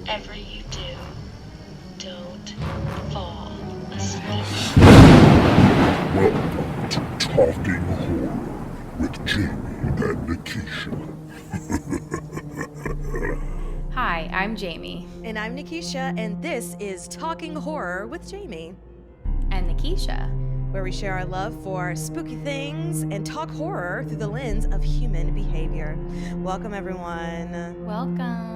whatever you do, don't fall asleep. Welcome to Talking Horror with Jamie and Nikisha. Hi, I'm Jamie. And I'm Nikisha, and this is Talking Horror with Jamie, And Nikisha, where we share our love for spooky things and talk horror through the lens of human behavior. Welcome, everyone. welcome.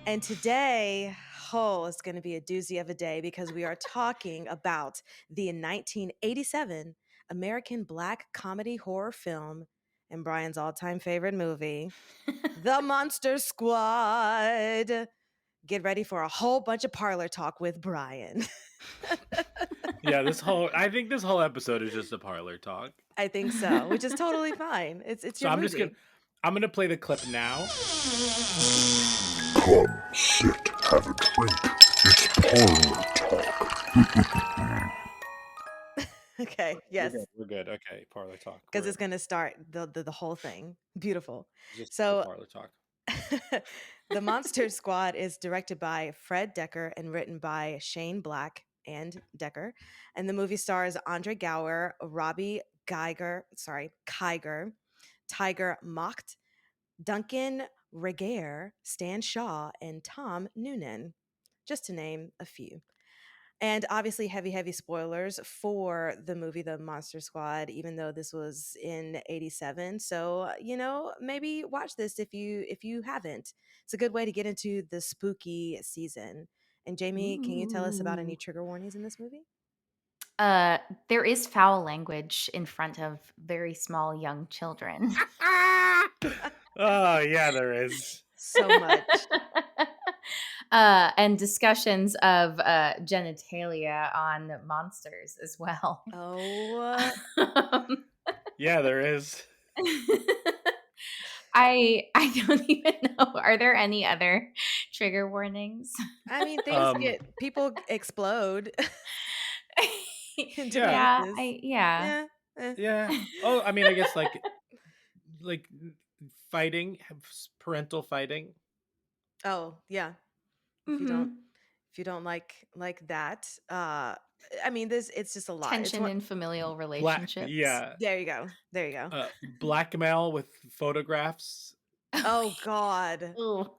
And today, it's going to be a doozy of a day because we are talking about the 1987 American black comedy horror film and Brian's all-time favorite movie, The Monster Squad. Get ready for a whole bunch of parlor talk with Brian. Yeah, I think this whole episode is just a parlor talk. I think so, which is totally fine. It's So your I'm movie. I'm gonna play the clip now. Come, sit, have a drink. It's parlor talk. Okay, yes. We're good. Okay, parlor talk. Because it's going to start the whole thing. Beautiful. Just So- parlor talk. The Monster Squad is directed by Fred Decker and written by Shane Black and Decker. And the movie stars Andre Gower, Robbie Kiger, Tiger Mocht, Duncan Regehr, Stan Shaw, and Tom Noonan, just to name a few. And obviously heavy spoilers for the movie The Monster Squad, even though this was in 87. So, maybe watch this if you haven't. It's a good way to get into the spooky season. And Jamie, can you tell us about any trigger warnings in this movie? There is foul language in front of very small young children. Oh yeah, there is. So much. And discussions of genitalia on monsters as well. Oh, Yeah, there is. I don't even know. Are there any other trigger warnings? I mean, people explode. into Yeah. pieces. Yeah. Yeah. Oh, I mean, I guess like fighting, parental fighting. Oh, yeah. Mhm. If you don't like that, I mean, it's just a lot. Tension in familial Black, relationships. yeah. There you go. Blackmail with photographs. Oh God, Ooh.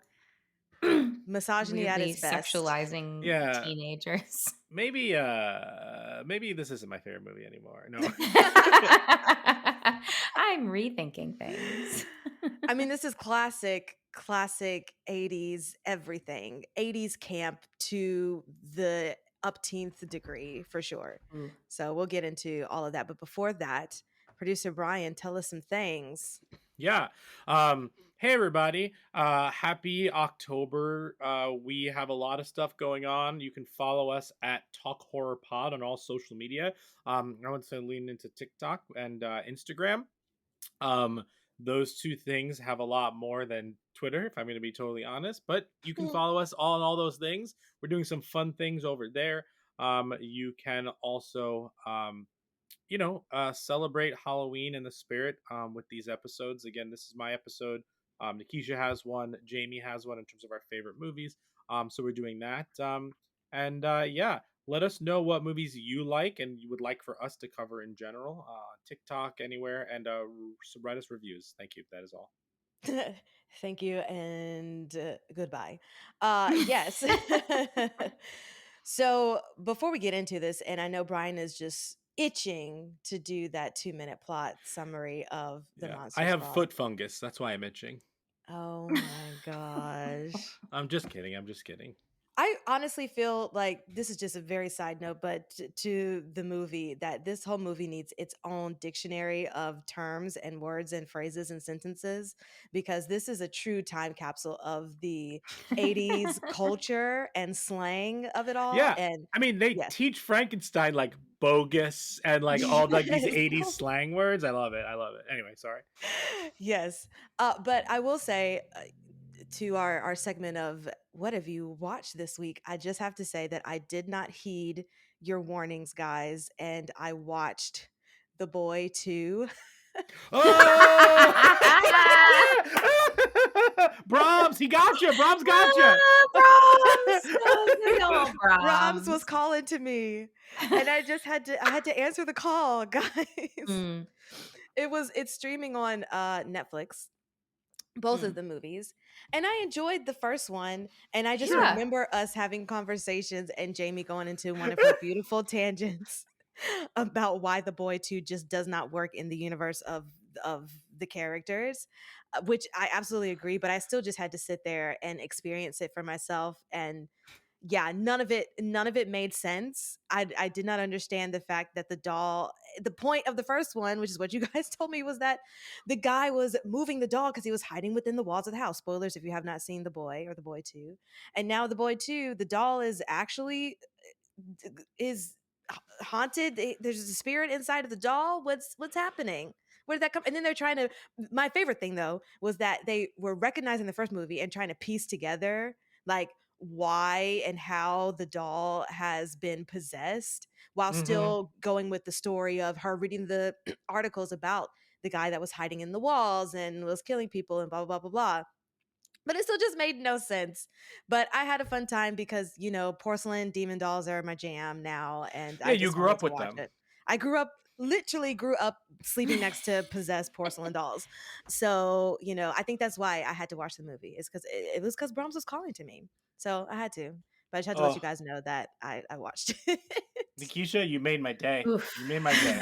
misogyny at Weirdly its best. sexualizing Yeah. teenagers. Maybe this isn't my favorite movie anymore. No. I'm rethinking things. I mean, this is classic 80s everything. 80s camp to the upteenth degree for sure. Ooh. So we'll get into all of that. But before that, producer Brian, tell us some things. Yeah. Hey everybody. Happy October. We have a lot of stuff going on. You can follow us at Talk Horror Pod on all social media. I want to lean into TikTok and Instagram. Those two things have a lot more than Twitter, if I'm going to be totally honest, but you can follow us on all those things. We're doing some fun things over there. You can also celebrate Halloween in the spirit with these episodes. Again, this is my episode. Nikisha has one. Jamie has one in terms of our favorite movies. So we're doing that. Let us know what movies you like and you would like for us to cover in general. TikTok, anywhere, and write us reviews. Thank you. That is all. Thank you and goodbye. Yes. So before we get into this, and I know Brian is just itching to do that 2-minute plot summary of the Monster I have Squad. foot fungus. That's why I'm itching. Oh my gosh. I'm just kidding. I honestly feel like this is just a very side note, but to the movie, that this whole movie needs its own dictionary of terms and words and phrases and sentences, because this is a true time capsule of the 80s culture and slang of it all. Yeah. And I mean, they teach Frankenstein like bogus and like all like these 80s slang words. I love it. Anyway, sorry. Yes. But I will say, to our segment of what have you watched this week, I just have to say that I did not heed your warnings, guys, and I watched The Boy 2. Oh! Brahms, he got you. Brahms got you. Brahms! Oh, good old Brahms was Brahms. calling to me, and I had to answer the call, guys. Mm, It's streaming on Netflix, both of mm. the movies, and I enjoyed the first one, and I just Yeah. remember us having conversations and Jamie going into one of her beautiful tangents about why The Boy 2 just does not work in the universe of the characters, which I absolutely agree, but I still just had to sit there and experience it for myself. And yeah, none of it made sense. I did not understand the fact that the point of the first one, which is what you guys told me, was that the guy was moving the doll because he was hiding within the walls of the house. Spoilers if you have not seen The Boy or The Boy 2. And now The Boy 2, the doll is actually is haunted. There's a spirit inside of the doll. What's happening? Where did that come? And then they're trying to. My favorite thing though was that they were recognizing the first movie and trying to piece together like why and how the doll has been possessed, while Mm-hmm. still going with the story of her reading the articles about the guy that was hiding in the walls and was killing people and blah blah blah blah blah. But it still just made no sense. But I had a fun time because, porcelain demon dolls are my jam now, and Yeah, I you just grew wanted up to with watch them. it. I literally grew up sleeping next to possessed porcelain dolls. So, I think that's why I had to watch the movie. It's because it was because Brahms was calling to me. So I had to. But I just had to let you Oh, guys know that I watched it. Nikisha, you made my day. Oof. You made my day.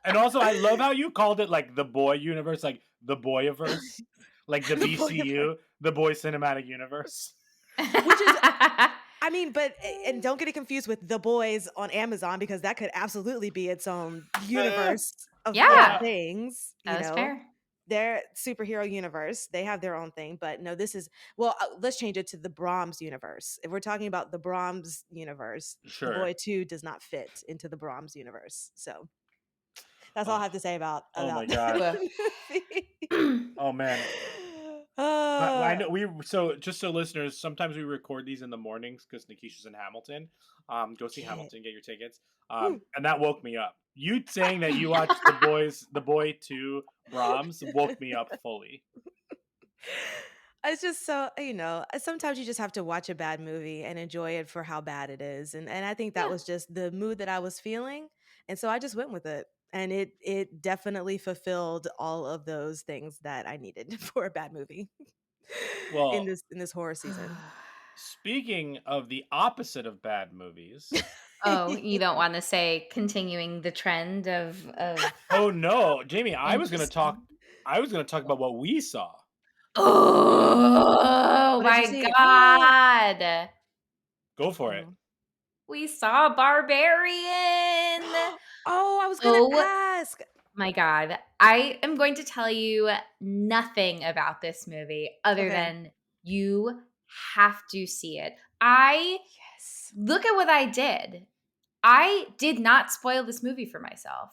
And also, I love how you called it like the boy universe, like the boyiverse, like the The boy of her. BCU, the boy cinematic universe. Which is I mean, but and don't get it confused with The Boys on Amazon, because that could absolutely be its own universe of Yeah, Yeah. things, that was fair. Their superhero universe. They have their own thing, but no, this is let's change it to the Brahms universe. If we're talking about the Brahms universe, The Sure. Boy 2 does not fit into the Brahms universe. So that's all I Oh, have to say about oh my the God. Woof. movie. Oh man. I Uh, know just so listeners, sometimes we record these in the mornings because Nikisha's in Hamilton. Go see Kid. Hamilton, get your tickets. Woo. And that woke me up. You saying that you watched the Boy 2 Brahms woke me up fully. It's just so, sometimes you just have to watch a bad movie and enjoy it for how bad it is. And I think that Yeah. was just the mood that I was feeling. And so I just went with it. And it definitely fulfilled all of those things that I needed for a bad movie in Well, this horror season. speaking of the opposite of bad movies. Oh, you don't want to say continuing the trend of Oh no, Jamie, interesting. I was gonna talk about what we saw. Oh What did you my see? god. Go for it. Oh. We saw Barbarian. Oh, I was gonna Oh ask. my god. I am going to tell you nothing about this movie other Okay. than you have to see it. I Yes. look at what I did. I did not spoil this movie for myself.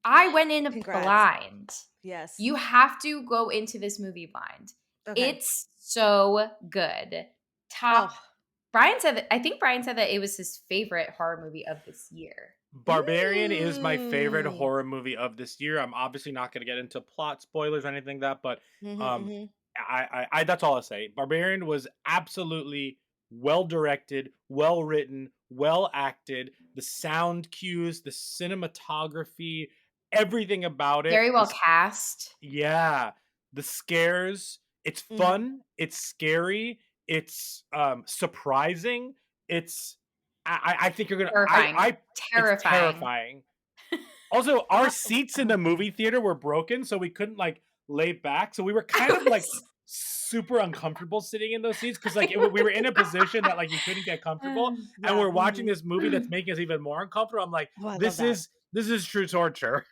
I went in Congrats. blind. Yes. You have to go into this movie blind. Okay. It's so good. Top. Oh. I think Brian said that it was his favorite horror movie of this year. Barbarian is my favorite Mm. horror movie of this year. I'm obviously not going to get into plot spoilers or anything like that, but Mhm, um, mhm. I that's all I'll say. Barbarian was absolutely well directed, well written, well acted. The sound cues, the cinematography, everything about it. Very well cast. Yeah, the scares. It's Mhm. fun. It's scary. It's surprising. It's I think you're gonna Terrifying. it's Terrifying. terrifying. Also, our Oh, seats in the okay. movie theater were broken, so we couldn't like lay back. So we were kind of like super uncomfortable sitting in those seats because like we were in a position that like you couldn't get comfortable, and Yeah. we're watching Mhm. this movie that's making us even more uncomfortable. I'm like, Oh, I love that. this is true torture.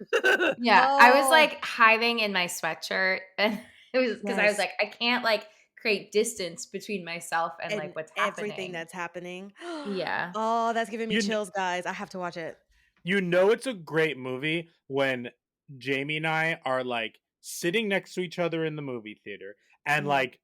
Yeah, I was Oh, like hiding in my sweatshirt, and it was because I was yes. like, I can't like create distance between myself and like And what's everything happening. that's happening. Yeah. Oh, that's giving me you chills, guys. I have to watch it. You know it's a great movie when Jamie and I are like sitting next to each other in the movie theater and Mhm. like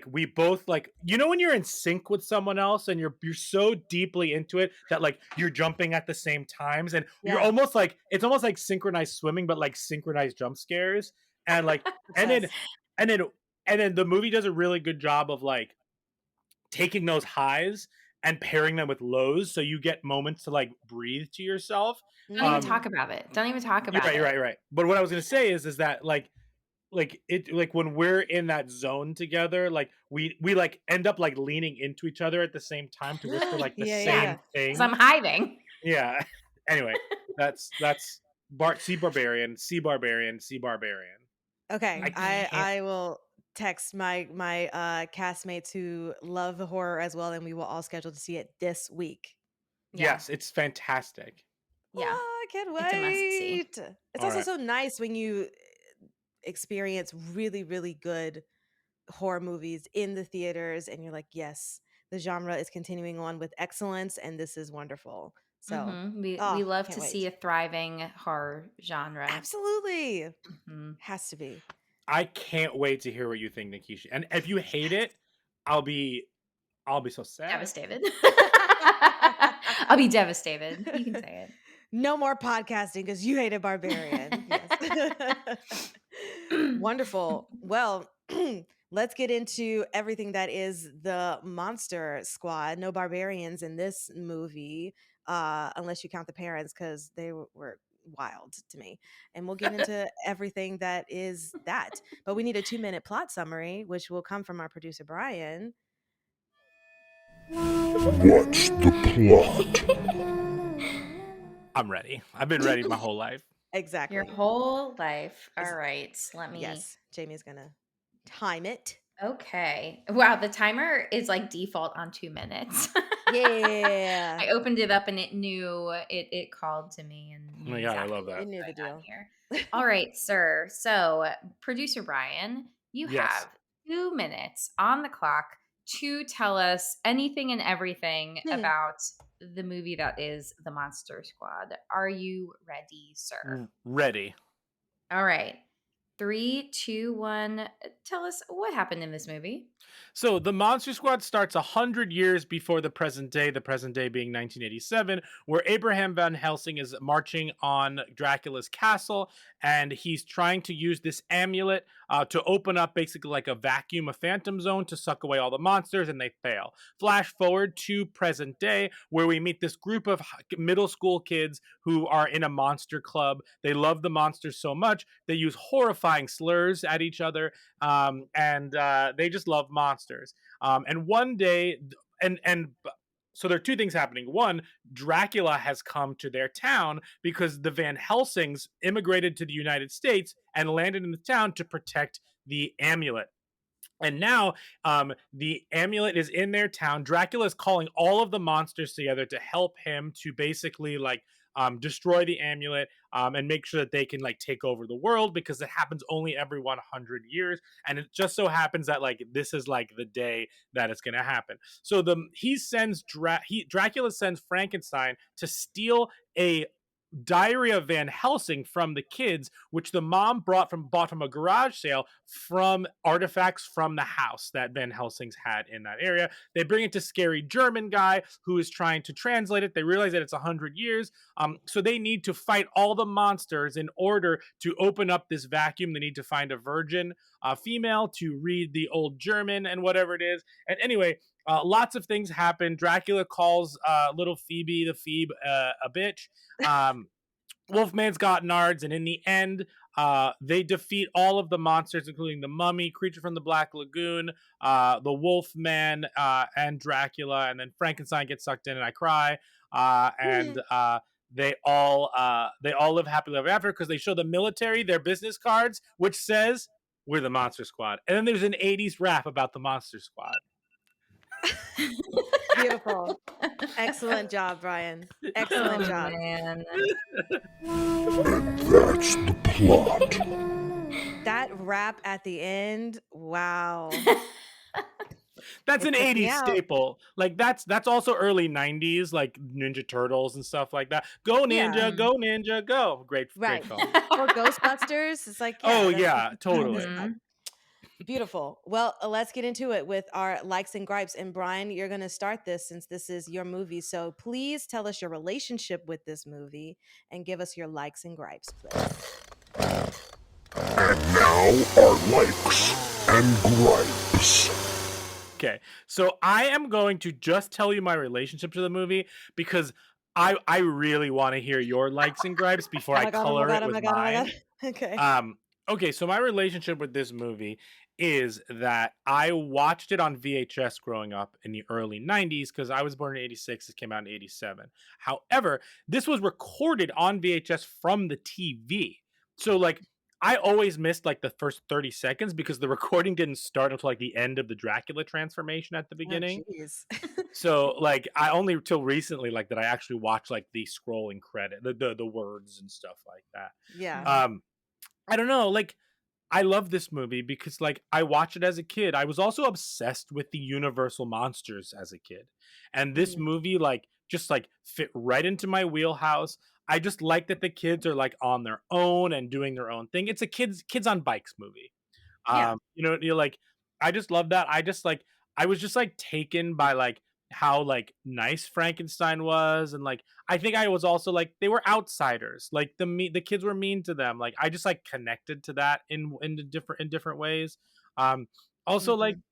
we both like when you're in sync with someone else and you're so deeply into it that like you're jumping at the same times and you're Yeah. almost like it's almost like synchronized swimming but like synchronized jump scares and like and then Obsessed. and then and then the movie does a really good job of like taking those highs and pairing them with lows, so you get moments to like breathe to yourself. Don't even Um, talk about it. Don't even talk you're about right, you're it. right, you're right. But what I was gonna say is that like when we're in that zone together, like we like end up like leaning into each other at the same time to whisper like the Yeah, Yeah, same yeah. because I'm thing. hiding. Yeah. Anyway, that's see barbarian, see barbarian, see barbarian. Okay, I Mhm. can't. I will text my castmates who love horror as well, and we will all schedule to see it this week. Yeah, Yes, it's fantastic. yeah. Oh, I can't It's a must see. wait. It's All also right. so nice when you experience really, really good horror movies in the theaters, and you're like, yes, the genre is continuing on with excellence, and this is wonderful. So, We oh, love can't to see wait. a thriving horror genre. Absolutely. Mhm. Has to be. I can't wait to hear what you think, Nikisha. And if you hate it, I'll be so sad. Devastated. I'll be devastated. You can say it. No more podcasting because you hated Barbarian. Yes. Wonderful. Well, let's get into everything that is the Monster Squad. No barbarians in this movie, unless you count the parents because they were wild to me. And we'll get into everything that is that. But we need a 2-minute plot summary, which will come from our producer, Brian. What's the plot? I'm ready. I've been ready my whole life. Exactly. Your whole life. Is- All right. Let me. Yes, Jamie's going to time it. Okay. Wow. The timer is like default on 2 minutes. Yeah. I opened it up and it knew it called to me and Oh knew my God, I exactly love what that. It knew the was going on deal. here. All right, sir. So, producer Brian, you Yes. have 2 minutes on the clock to tell us anything and everything about the movie that is The Monster Squad. Are you ready, sir? Ready. All right. 3, 2, 1. Tell us what happened in this movie. So the Monster Squad starts 100 years before the present day being 1987, where Abraham Van Helsing is marching on Dracula's castle, and he's trying to use this amulet to open up basically like a vacuum, a phantom zone to suck away all the monsters, and they fail. Flash forward to present day, where we meet this group of middle school kids who are in a monster club. They love the monsters so much, they use horrifying slurs at each other, and they just love monsters. And one day, and so there are two things happening. One, Dracula has come to their town because the Van Helsings immigrated to the United States and landed in the town to protect the amulet. And now the amulet is in their town. Dracula is calling all of the monsters together to help him to basically like destroy the amulet and make sure that they can like take over the world, because it happens only every 100 years. And it just so happens that like this is like the day that it's going to happen. So Dracula sends Frankenstein to steal a Diary of Van Helsing from the kids, which the mom bought from a garage sale from artifacts from the house that Van Helsing's had in that area. They bring it to scary German guy who is trying to translate it. They realize that it's 100 years, so they need to fight all the monsters in order to open up this vacuum. They need to find a virgin female to read the old German and whatever it is. And anyway, lots of things happen. Dracula calls little Phoebe the Phoebe a bitch. Wolfman's got nards, and in the end, they defeat all of the monsters, including the mummy, creature from the Black Lagoon, the Wolfman, and Dracula. And then Frankenstein gets sucked in, and I cry. And they all live happily ever after, because they show the military their business cards, which says we're the Monster Squad. And then there's an 80s rap about the Monster Squad. Beautiful. Excellent job, Brian. Excellent job. Man. And that's the plot. That rap at the end, wow. That's It an took me 80s out. staple. Like that's also early 90s, like Ninja Turtles and stuff like that. Go Yeah. Ninja, go Ninja, go. Great Right. film. Or Ghostbusters. It's like, Oh that's yeah, totally. Mhm. beautiful. Well, let's get into it with our likes and gripes. And Brian, you're going to start this since this is your movie. So please tell us your relationship with this movie and give us your likes and gripes, please. And now now our likes and gripes. Okay, so I am going to just tell you my relationship to the movie because I really want to hear your likes and gripes before Oh I my god! Oh my color god! it Oh with my god! Oh my god! mine. Okay. Okay, so my relationship with this movie is that I watched it on VHS growing up in the early 90s because I was born in 86, it came out in 87. However, this was recorded on VHS from the TV. So like I always missed like the first 30 seconds because the recording didn't start until like the end of the Dracula transformation at the Oh beginning. jeez. So like I only till recently like that I actually watched like the scrolling credit, the words and stuff like that. Yeah. Mhm. I don't know, like I love this movie because like I watched it as a kid. I was also obsessed with the Universal monsters as a kid. And this Mhm. movie like just like fit right into my wheelhouse. I just like that the kids are like on their own and doing their own thing. It's a kids on bikes movie. Yeah. You're like, I just love that. I was just like taken by like how like nice Frankenstein was, and like I think I was also like they were outsiders. Like the kids were mean to them. Like I just like connected to that in different ways. Um, Also like Mhm.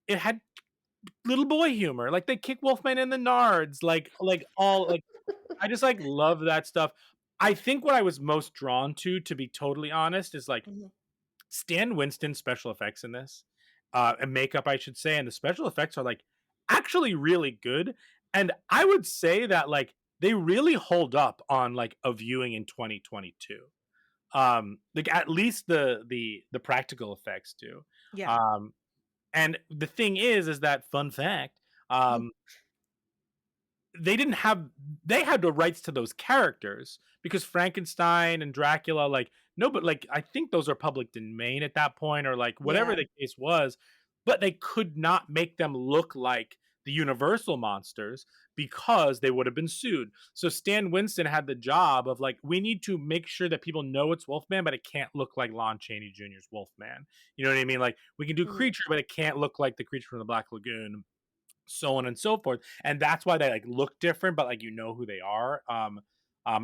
it had little boy humor. Like they kick Wolfman in the nards. Like all like I just like love that stuff. I think what I was most drawn to be totally honest, is like Mhm. Stan Winston's special effects in this, and makeup, I should say, and the special effects are like actually really good. And I would say that like they really hold up on like a viewing in 2022. Like at least the practical effects do. Yeah. Um, and the thing is that fun fact, Mhm. um, they didn't have they had the rights to those characters because Frankenstein and Dracula, like no, but like I think those are public domain at that point, or like whatever Yeah. the case was, but they could not make them look like the Universal monsters because they would have been sued. So Stan Winston had the job of like, we need to make sure that people know it's Wolfman, but it can't look like Lon Chaney Jr.'s Wolfman. You know what I mean? Like we can do Mhm. creature, but it can't look like the creature from the Black Lagoon, so on and so forth. And that's why they like look different, but like you know who they are.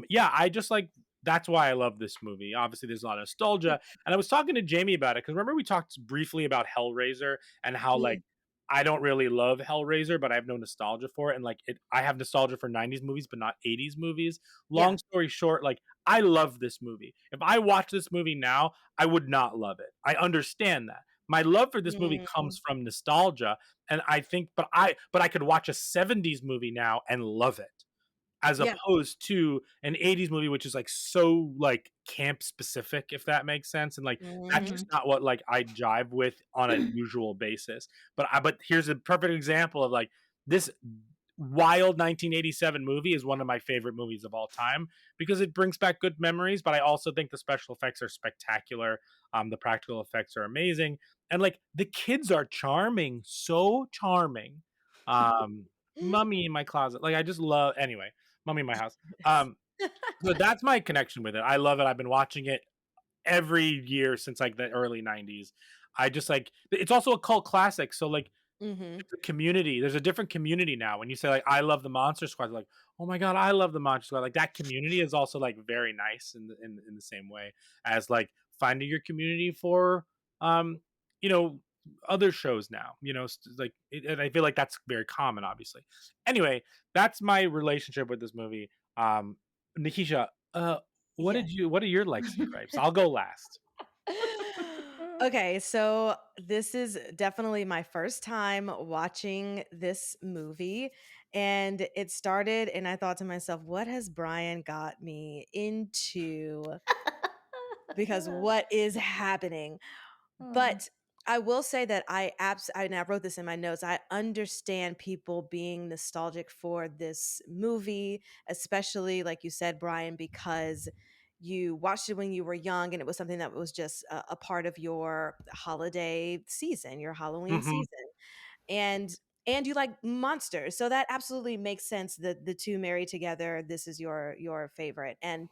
Yeah, I just like that's why I love this movie. Obviously, there's a lot of nostalgia. And I was talking to Jamie about it because remember we talked briefly about Hellraiser and how like Mhm. I don't really love Hellraiser, but I have no nostalgia for it. And like I have nostalgia for 90s movies, but not 80s movies. Yeah. Long story short, like I love this movie. If I watch this movie now, I would not love it. I understand that. My love for this movie Mhm. comes from nostalgia, and I think, but I could watch a 70s movie now and love it, as Yeah. opposed to an 80s movie which is like so like camp specific, if that makes sense. And like that's Mhm. just not what like I jive with on a usual basis. But here's a perfect example of like this wild 1987 movie is one of my favorite movies of all time because it brings back good memories, but I also think the special effects are spectacular. The practical effects are amazing, and like the kids are charming, so charming. um Mummy in my closet, like I just love, anyway, Mummy in my house. So that's my connection with it. I love it. I've been watching it every year since like the early 90s. I just like it's also a cult classic, so like Mhm. the community, there's a different community now. When you say like I love the Monster Squad, they're like, oh my god, I love the Monster Squad. Like that community is also like very nice in the same way as like finding your community for um you know other shows now. And I feel like that's very common, obviously. Anyway, that's my relationship with this movie. Nikisha, Yeah. what are your likes and gripes? I'll go last. Okay, so this is definitely my first time watching this movie. And it started, and I thought to myself, what has Brian got me into? Because what is happening? Mm. But I will say that and I wrote this in my notes. I understand people being nostalgic for this movie, especially like you said, Brian, because you watched it when you were young and it was something that was just a part of your holiday season, your Halloween Hmm. season. And you like monsters. So that absolutely makes sense that the two married together, this is your favorite. And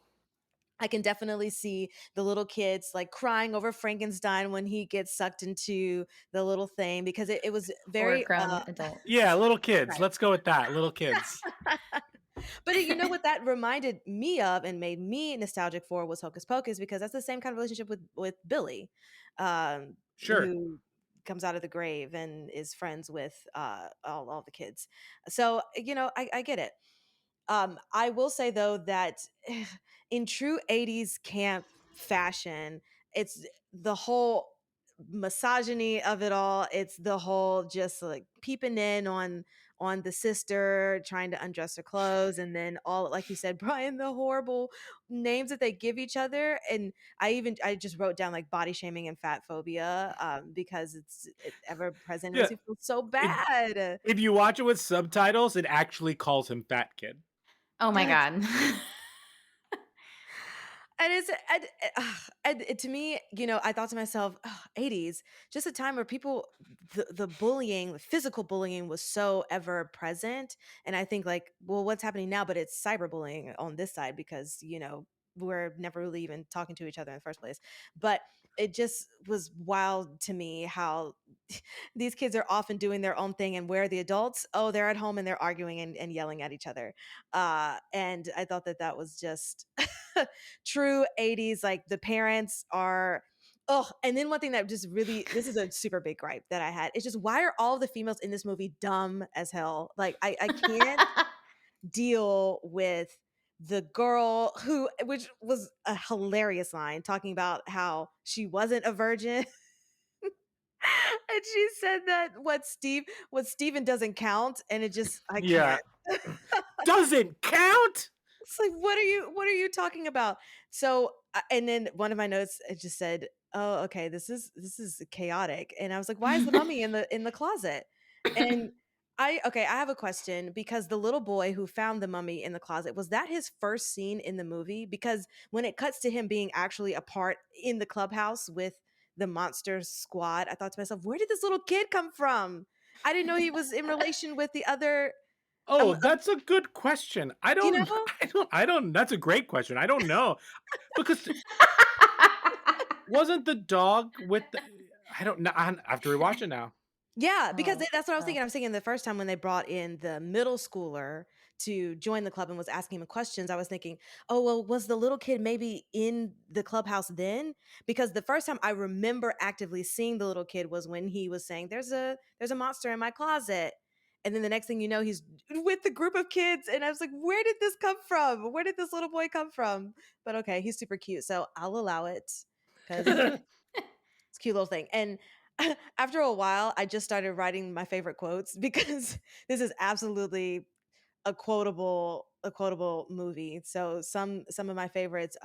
I can definitely see the little kids like crying over Frankenstein when he gets sucked into the little thing because it was Or very grown adults. Yeah, little kids. right. Let's go with that. Little kids. But you know what that reminded me of and made me nostalgic for was Hocus Pocus, because that's the same kind of relationship with Billy, um, Sure. who comes out of the grave and is friends with all the kids. So I get it. I will say though that in true 80s camp fashion, it's the whole misogyny of it all. It's the whole just like peeping in on the sister, trying to undress her clothes, and then all, like you said, Brian, the horrible names that they give each other. And I just wrote down like body shaming and fat phobia, because it's ever present. It Yeah. makes me feel so It, bad. if you watch it with subtitles, it actually calls him Fat Kid. Oh my god. And to me, I thought to myself, 80s, just a time where people, the bullying, the physical bullying was so ever present. And I think like, well, what's happening now? But it's cyberbullying on this side because, we're never really even talking to each other in the first place. But it just was wild to me how these kids are often doing their own thing, and where are the adults? Oh, they're at home and they're arguing and yelling at each other. And I thought that was just true 80s. Like the parents are, oh, and then one thing that just really, this is a super big gripe that I had. It's just, why are all the females in this movie dumb as hell? Like I can't deal with the girl who, which was a hilarious line, talking about how she wasn't a virgin. And she said that what Steven doesn't count, and it just, I Yeah. can't. Doesn't count. It's like, what are you talking about? So, and then one of my notes, it just said, "Oh, okay, this is chaotic." And I was like, "Why is the mummy in the closet?" And I have a question, because the little boy who found the mummy in the closet, was that his first scene in the movie? Because when it cuts to him being actually a part in the clubhouse with the monster squad, I thought to myself, where did this little kid come from? I didn't know he was in relation with the other. Oh, Um, that's a good question. I you don't, know? I don't, that's a great question. I don't know. Because wasn't the dog with the, I don't know. I have to rewatch it now. Yeah, because Oh, that's what I was oh. thinking. I was thinking the first time when they brought in the middle schooler to join the club and was asking him questions, I was thinking, oh, well, was the little kid maybe in the clubhouse then? Because the first time I remember actively seeing the little kid was when he was saying, there's a monster in my closet. And then the next thing you know, he's with the group of kids. And I was like, where did this come from? Where did this little boy come from? But okay, he's super cute. So I'll allow it, because it's a cute little thing. And after a while, I just started writing my favorite quotes, because this is absolutely a quotable movie. So some of my favorites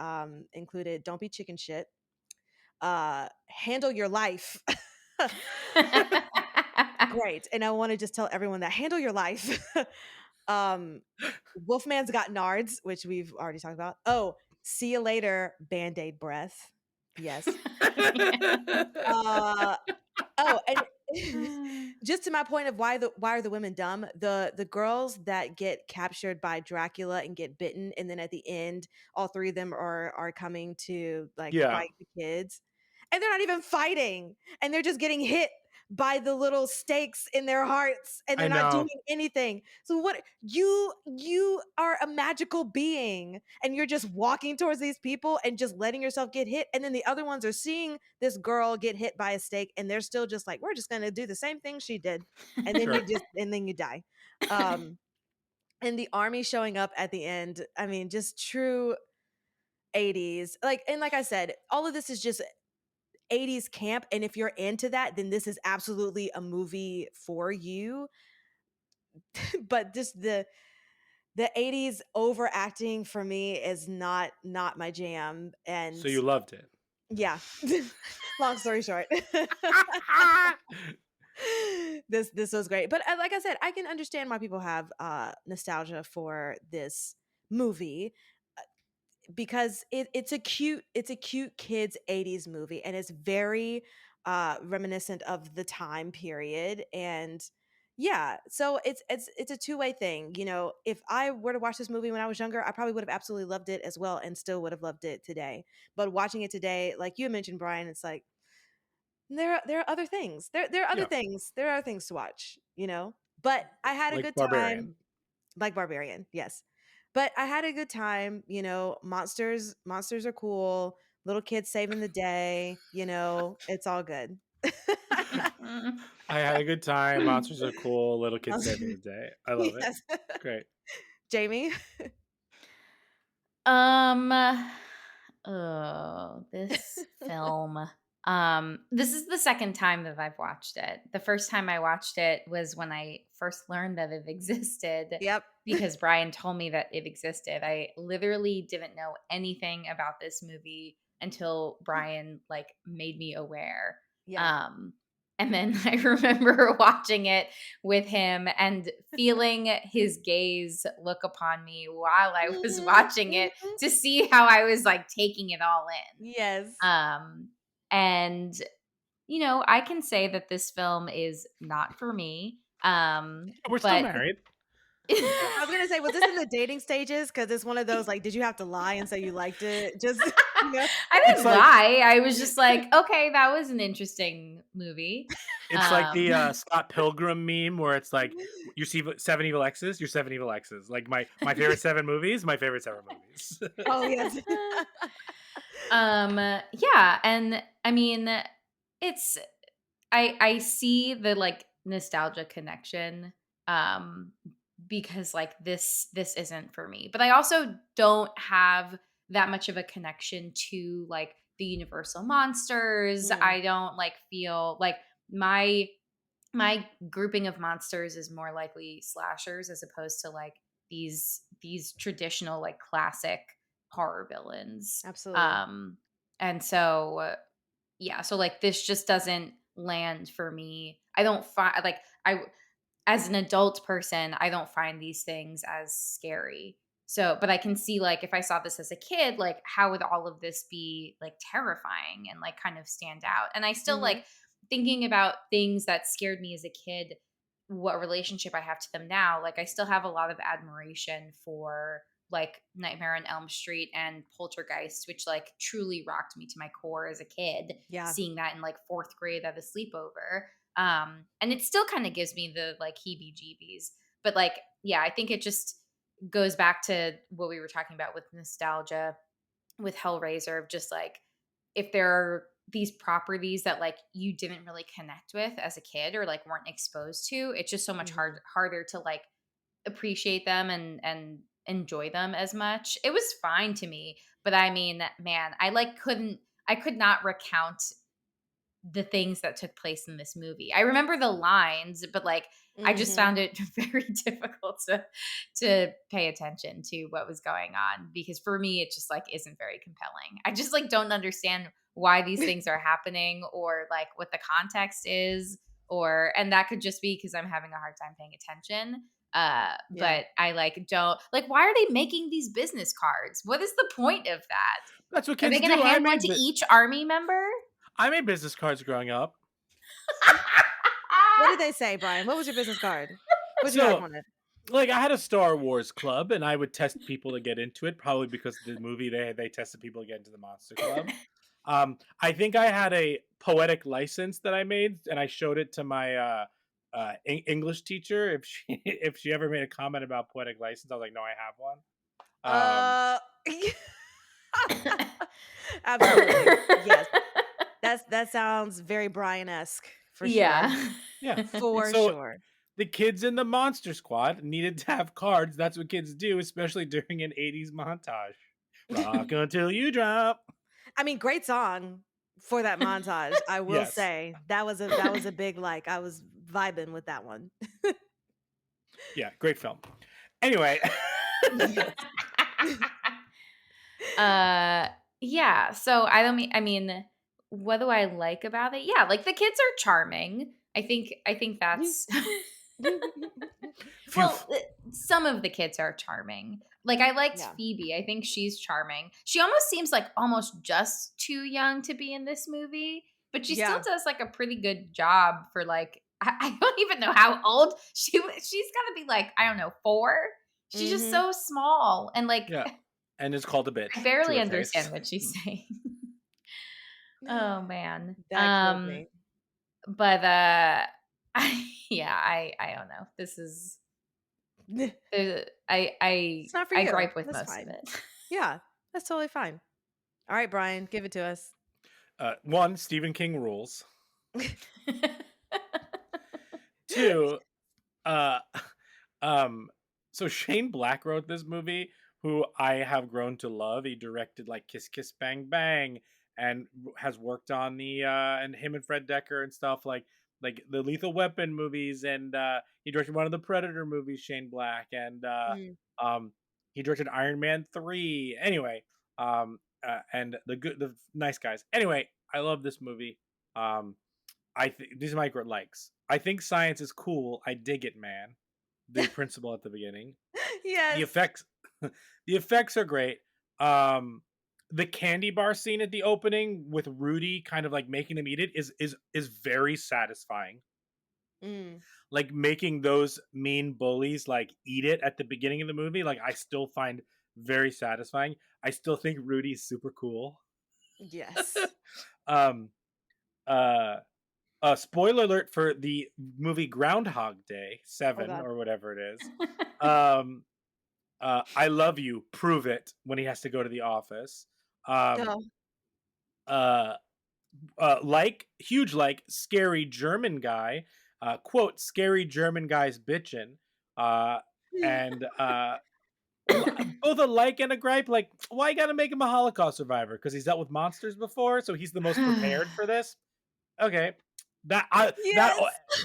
included "Don't be chicken shit," "Handle your life." Great. And I want to just tell everyone that, handle your life. um Wolfman's got nards, which we've already talked about. Oh, see you later, Band-Aid breath. Yes. uh Oh, and just to my point of why are the women dumb? The girls that get captured by Dracula and get bitten, and then at the end, all three of them are coming to like Yeah, fight the kids, and they're not even fighting, and they're just getting hit by the little stakes in their hearts, and I they're not doing know. anything. So what, you are a magical being, and you're just walking towards these people and just letting yourself get hit, and then the other ones are seeing this girl get hit by a stake, and they're still just like, we're just going to do the same thing she did. And then Sure. you die. um and the army showing up at the end, I mean, just true 80s. Like, and like I said, all of this is just 80s camp, and if you're into that, then this is absolutely a movie for you. But just the 80s overacting for me is not my jam. So And you loved it. yeah. Long story short. This was great. But like I said, I can understand why people have nostalgia for this movie, because it's a cute kids 80s movie, and it's very reminiscent of the time period. And yeah, so it's a two-way thing. If I were to watch this movie when I was younger, I probably would have absolutely loved it as well, and still would have loved it today. But watching it today, like you mentioned, Brian, it's like there are other things. There are other Yeah, things. There are things to watch. But I had a like good time. Barbarian. Like Barbarian, yes. But I had a good time. Monsters are cool. Little kids saving the day. It's all good. I had a good time. Monsters are cool. Little kids saving the day. I love it. Yes. Great. Jamie. Um, oh, this film. This is the second time that I've watched it. The first time I watched it was when I first learned that it existed Yep. because Brian told me that it existed. I literally didn't know anything about this movie until Brian like made me aware. Yeah. And then I remember watching it with him and feeling his gaze look upon me while I was watching it to see how I was like taking it all in. Yes. And I can say that this film is not for me. We're still But married. I was gonna say, was this in the dating stages? Because it's one of those like, did you have to lie and say you liked it? Just I didn't It's like- lie. I was just like, okay, that was an interesting movie. It's like the Scott Pilgrim meme where it's like, you see 7 evil X's, you're 7 evil X's. Like my favorite 7 movies, my favorite 7 movies. Oh yes. Yeah, and I mean, it's I see the like nostalgia connection because like this isn't for me. But I also don't have that much of a connection to like the Universal monsters. I don't like feel like my grouping of monsters is more likely slashers as opposed to like these traditional like classic horror villains. Absolutely. And so yeah, so like this just doesn't land for me. I don't find like I as an adult person, I don't find these things as scary. So, but I can see like if I saw this as a kid, like how would all of this be like terrifying and like kind of stand out? And I still like thinking about things that scared me as a kid, what relationship I have to them now. Like I still have a lot of admiration for like Nightmare on Elm Street and Poltergeist, which like truly rocked me to my core as a kid. Yeah. Seeing that in like 4th grade at a sleepover. And it still kind of gives me the like heebie-jeebies. But like, yeah, I think it just goes back to what we were talking about with nostalgia with Hellraiser of just like if there are these properties that like you didn't really connect with as a kid or like weren't exposed to, it's just so much harder to like appreciate them and enjoy them as much. It was fine to me, but I mean, man, I could not recount the things that took place in this movie. I remember the lines, but like I just found it very difficult to pay attention to what was going on because for me it just like isn't very compelling. I just like don't understand why these things are happening or like what the context is and that could just be because I'm having a hard time paying attention. But I like don't like why are they making these business cards? What is the point of that? That's what Are kids they going do. to hand one to each army member? I made business cards growing up. What did they say, Brian? What was your business card? What did you like on it? Like I had a Star Wars club, and I would test people to get into it. Probably because the movie they tested people to get into the Monster Club. I think I had a poetic license that I made, and I showed it to my English teacher. If she ever made a comment about poetic license, I was like, no, I have one. Absolutely. Yes. That sounds very Brian-esque for sure. Yeah, For so, sure. The kids in the Monster Squad needed to have cards. That's what kids do, especially during an 80s montage. Rock until you drop. I mean, great song for that montage. I will say that was a big like. I was vibing with that one. Yeah, great film. Anyway. Yeah. So I mean, what do I like about it? Yeah, like the kids are charming. I think that's well, some of the kids are charming. Like I liked Phoebe. I think she's charming. She almost seems like almost just too young to be in this movie, but she still does like a pretty good job for like I don't even know how old she's got to be like I don't know 4. She's just so small and like and it's called a bitch. I barely understand what she's saying. Oh man. But I don't know. This is It's not for you. gripe with That's most fine. of it. Yeah, that's totally fine. All right, Brian, give it to us. One, Stephen King rules. Two, uh, so Shane Black wrote this movie, who I have grown to love. He directed like Kiss Kiss Bang Bang, and has worked on the and him and Fred Dekker and stuff like the Lethal Weapon movies, and he directed one of the Predator movies, Shane Black, and Mm. he directed Iron Man 3. Anyway, and the nice guys. Anyway, I love this movie. I think these are my likes. I think science is cool. I dig it, man. The principle at the beginning. Yes. The effects the effects are great. The candy bar scene at the opening with Rudy kind of like making them eat it is very satisfying. Mm. Like making those mean bullies like eat it at the beginning of the movie, like I still find very satisfying. I still think Rudy's super cool. Yes. Spoiler alert for the movie Groundhog Day 7 God. or whatever it is. I love you, prove it, when he has to go to the office. Huge scary German guy, quote, scary German guys bitchin', and both a like and a gripe, like, why you gotta make him a Holocaust survivor? Because he's dealt with monsters before, so he's the most prepared for this. Okay. Yes.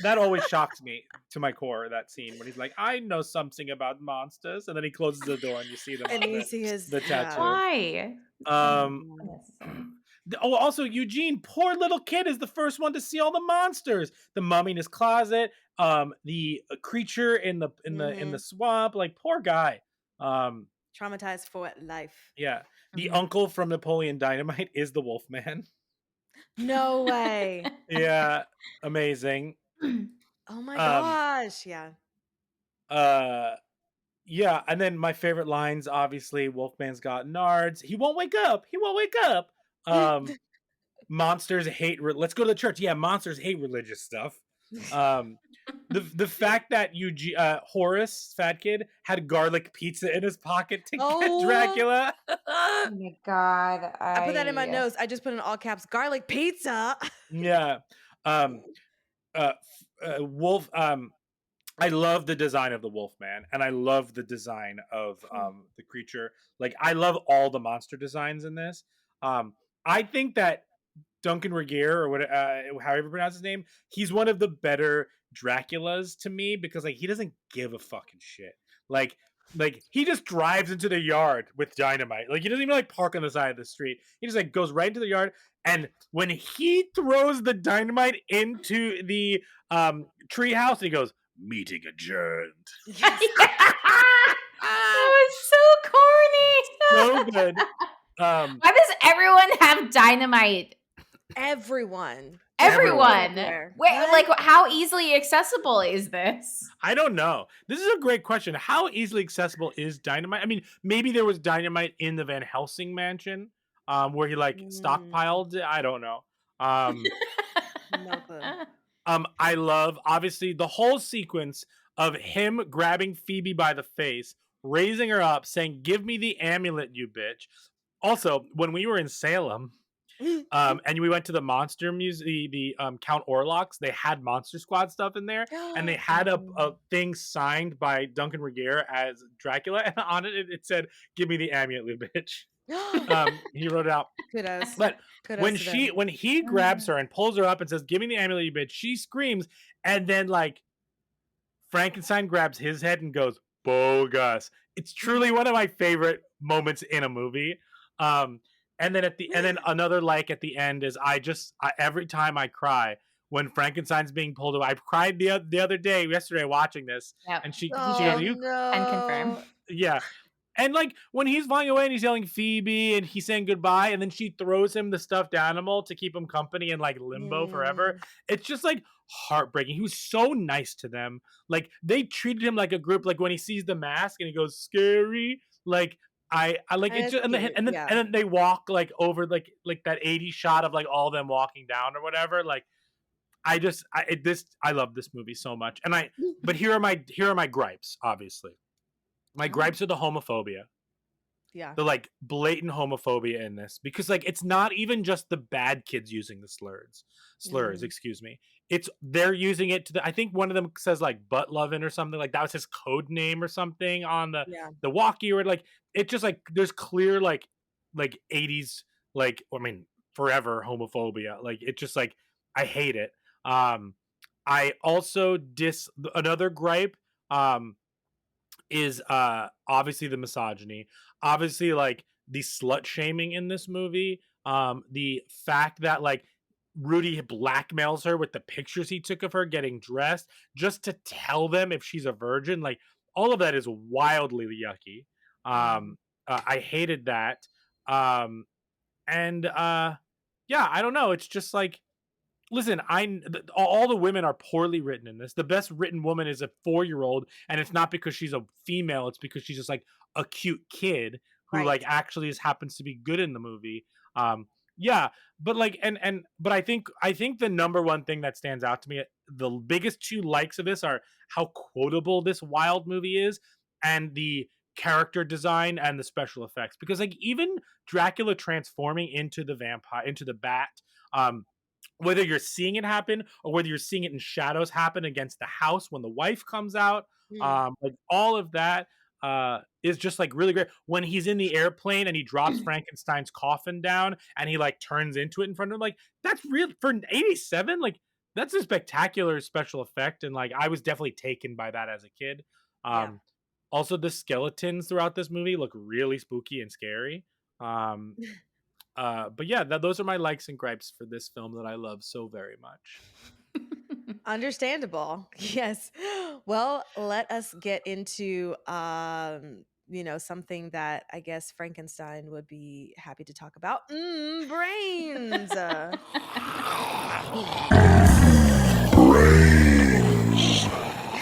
That always shocked me to my core, that scene when he's like, I know something about monsters, and then he closes the door and you see them And on you see his the tattoo. Why? Also, Eugene, poor little kid, is the first one to see all the monsters. The mummy in his closet, the creature in the swamp, like, poor guy. Traumatized for life. Yeah. The uncle from Napoleon Dynamite is the Wolfman. No way. Yeah, amazing. Oh my gosh. Yeah. Yeah, and then my favorite lines, obviously, Wolfman's got nards. He won't wake up. He won't wake up. Monsters hate. Let's go to the church. Yeah, monsters hate religious stuff. The fact that Horace, fat kid, had garlic pizza in his pocket to get Dracula. Oh my god! I put that in my notes. I just put in all caps, garlic pizza. Yeah. Wolf. I love the design of the Wolfman, and I love the design of the creature. Like, I love all the monster designs in this. I think that Duncan Regehr, or what, however you pronounce his name, he's one of the better Draculas to me, because like he doesn't give a fucking shit. Like he just drives into the yard with dynamite. Like, he doesn't even like park on the side of the street. He just like goes right into the yard, and when he throws the dynamite into the treehouse, and he goes, meeting adjourned. That was so corny. So good. Why does everyone have dynamite? Everyone. Wait, like, how easily accessible is this? I don't know. This is a great question. How easily accessible is dynamite? I mean, maybe there was dynamite in the Van Helsing mansion, where he like stockpiled it. I don't know. No clue. I love, obviously, the whole sequence of him grabbing Phoebe by the face, raising her up, saying, "Give me the amulet, you bitch." Also, when we were in Salem, and we went to the Monster Museum, the Count Orlocks, they had Monster Squad stuff in there, and they had a thing signed by Duncan Regehr as Dracula, and on it said, "Give me the amulet, you bitch." He wrote it out. Kudos. But Kudos when he grabs her and pulls her up and says, "Give me the amulet, you bitch," she screams, and then like Frankenstein grabs his head and goes, "Bogus." It's truly one of my favorite moments in a movie. And then another like at the end is every time I cry when Frankenstein's being pulled away. I cried the other day, yesterday, watching this, and she goes, "You can confirm." Yeah. And like when he's flying away and he's yelling Phoebe and he's saying goodbye, and then she throws him the stuffed animal to keep him company in like limbo forever. It's just like heartbreaking. He was so nice to them. Like, they treated him like a group. Like, when he sees the mask and he goes, "Scary," like I like it. Just, and then they walk like over like that 80 shot of like all them walking down or whatever. Like, I love this movie so much, but here are my gripes. Obviously, my Oh, gripes are the homophobia, yeah. the like blatant homophobia in this, because like it's not even just the bad kids using the slurs, Mm, excuse me. It's they're using it to I think one of them says like butt lovin' or something, like that was his code name or something on yeah. the walkie, or like it just like there's clear like 80s, like I mean forever homophobia, like it just like I hate it. um I also another gripe um is obviously the misogyny, obviously like the slut shaming in this movie, the fact that like Rudy blackmails her with the pictures he took of her getting dressed just to tell them if she's a virgin, like all of that is wildly yucky. Mm. I hated that. um and yeah, I don't know, it's just like, listen, all the women are poorly written in this. The best written woman is a 4-year-old, and it's not because she's a female. It's because she's just like a cute kid who Right. like actually just happens to be good in the movie. Um, yeah, but like, but I think the number one thing that stands out to me, the biggest two likes of this are how quotable this wild movie is, and the character design and the special effects. Because like even Dracula transforming into the vampire, into the bat, um whether you're seeing it happen or whether you're seeing it in shadows happen against the house when the wife comes out, Mm. like all of that is just like really great. When he's in the airplane and he drops Frankenstein's coffin down and he like turns into it in front of him, like that's real for 87. Like that's a spectacular special effect, and like I was definitely taken by that as a kid. Yeah. um Also, the skeletons throughout this movie look really spooky and scary. um but yeah, those are my likes and gripes for this film that I love so very much. Understandable. Yes. Well, let us get into something that I guess Frankenstein would be happy to talk about. Brains. Brains.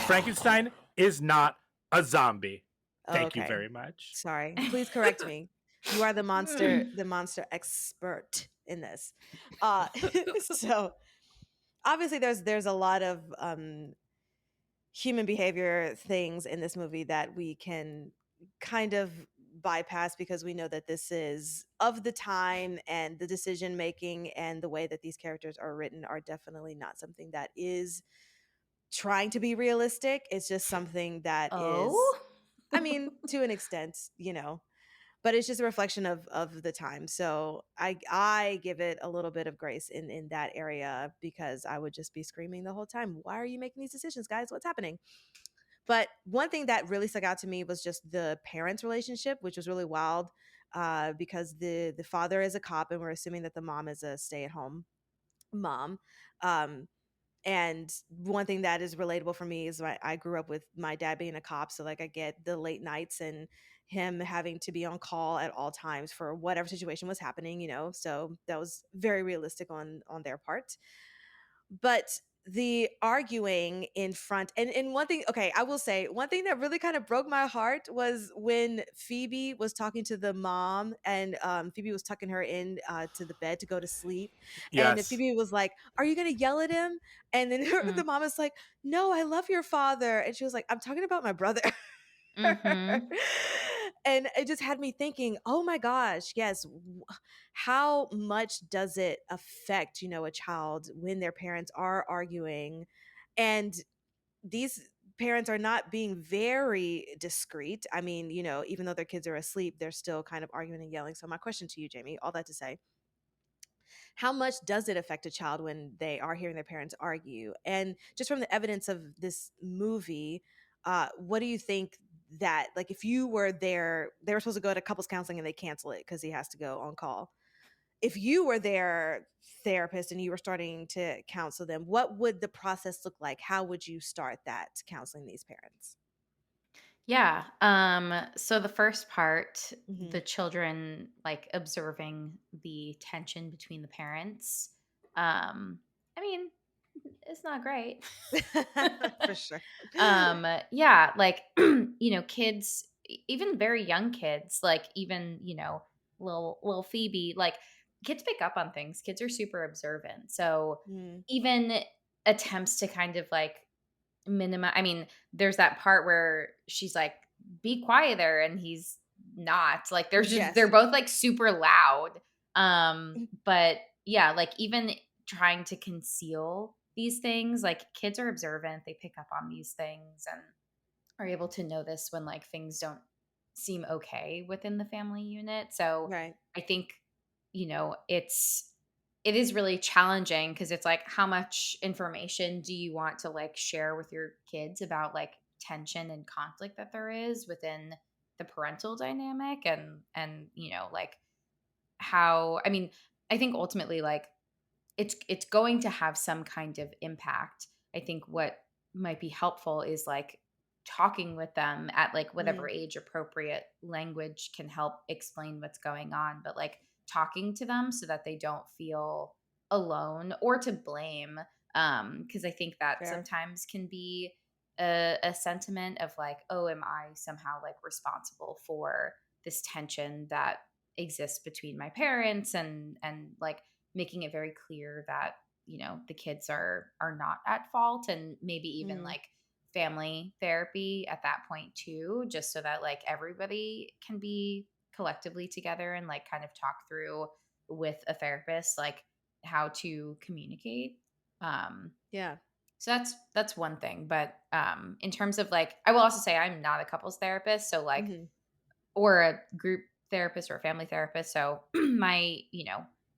Frankenstein is not a zombie. Thank you Okay. very much. Sorry. Please correct me. You are the monster expert in this. Uh so obviously there's a lot of human behavior things in this movie that we can kind of bypass because we know that this is of the time, and the decision making and the way that these characters are written are definitely not something that is trying to be realistic. It's just something that is, Oh? I mean, to an extent, but it's just a reflection of the time. So I give it a little bit of grace in that area, because I would just be screaming the whole time, why are you making these decisions, guys? What's happening? But one thing that really stuck out to me was just the parents' relationship, which was really wild, because the father is a cop, and we're assuming that the mom is a stay at home mom. Um, and one thing that is relatable for me is I grew up with my dad being a cop, so like I get the late nights and him having to be on call at all times for whatever situation was happening. So that was very realistic on their part. But the arguing in front, and one thing, okay, I will say one thing that really kind of broke my heart was when Phoebe was talking to the mom, and Phoebe was tucking her in to the bed to go to sleep, and Yes. Phoebe was like, are you gonna yell at him? And then the Mm. mom is like, no, I love your father. And she was like, I'm talking about my brother. Mm-hmm. And it just had me thinking, oh my gosh, yes, how much does it affect, a child when their parents are arguing, and these parents are not being very discreet. I mean, even though their kids are asleep, they're still kind of arguing and yelling. So my question to you, Jamie, all that to say, how much does it affect a child when they are hearing their parents argue? And just from the evidence of this movie, what do you think that, like, if you were there, they were supposed to go to couples counseling and they cancel it because he has to go on call. If you were their therapist and you were starting to counsel them, what would the process look like? How would you start that counseling these parents? Yeah. So the first part, Hmm. the children like observing the tension between the parents. I mean, it's not great. For sure. Yeah, like kids, even very young kids, like even, little Phoebe, like kids pick up on things. Kids are super observant. So Mm, even attempts to kind of like minimize. I mean, there's that part where she's like, "Be quiet there," and he's not. Like, there's just Yes. they're both like super loud. But yeah, like even trying to conceal these things, like kids are observant, they pick up on these things and are able to notice when like things don't seem okay within the family unit. So Right. I think, it is really challenging because it's like how much information do you want to like share with your kids about like tension and conflict that there is within the parental dynamic, and like how, I mean, I think ultimately like it's going to have some kind of impact. I think what might be helpful is like talking with them at like whatever Mm, age appropriate language can help explain what's going on, but like talking to them so that they don't feel alone or to blame. Because I think that fair. sometimes can be a sentiment of like, oh, am I somehow like responsible for this tension that exists between my parents, and like making it very clear that the kids are not at fault, and maybe even Mm, like family therapy at that point too, just so that like everybody can be collectively together and like kind of talk through with a therapist like how to communicate. um yeah. so that's one thing, but in terms of like, I will also say I'm not a couples therapist, so like, Hmm. or a group therapist or a family therapist. So my,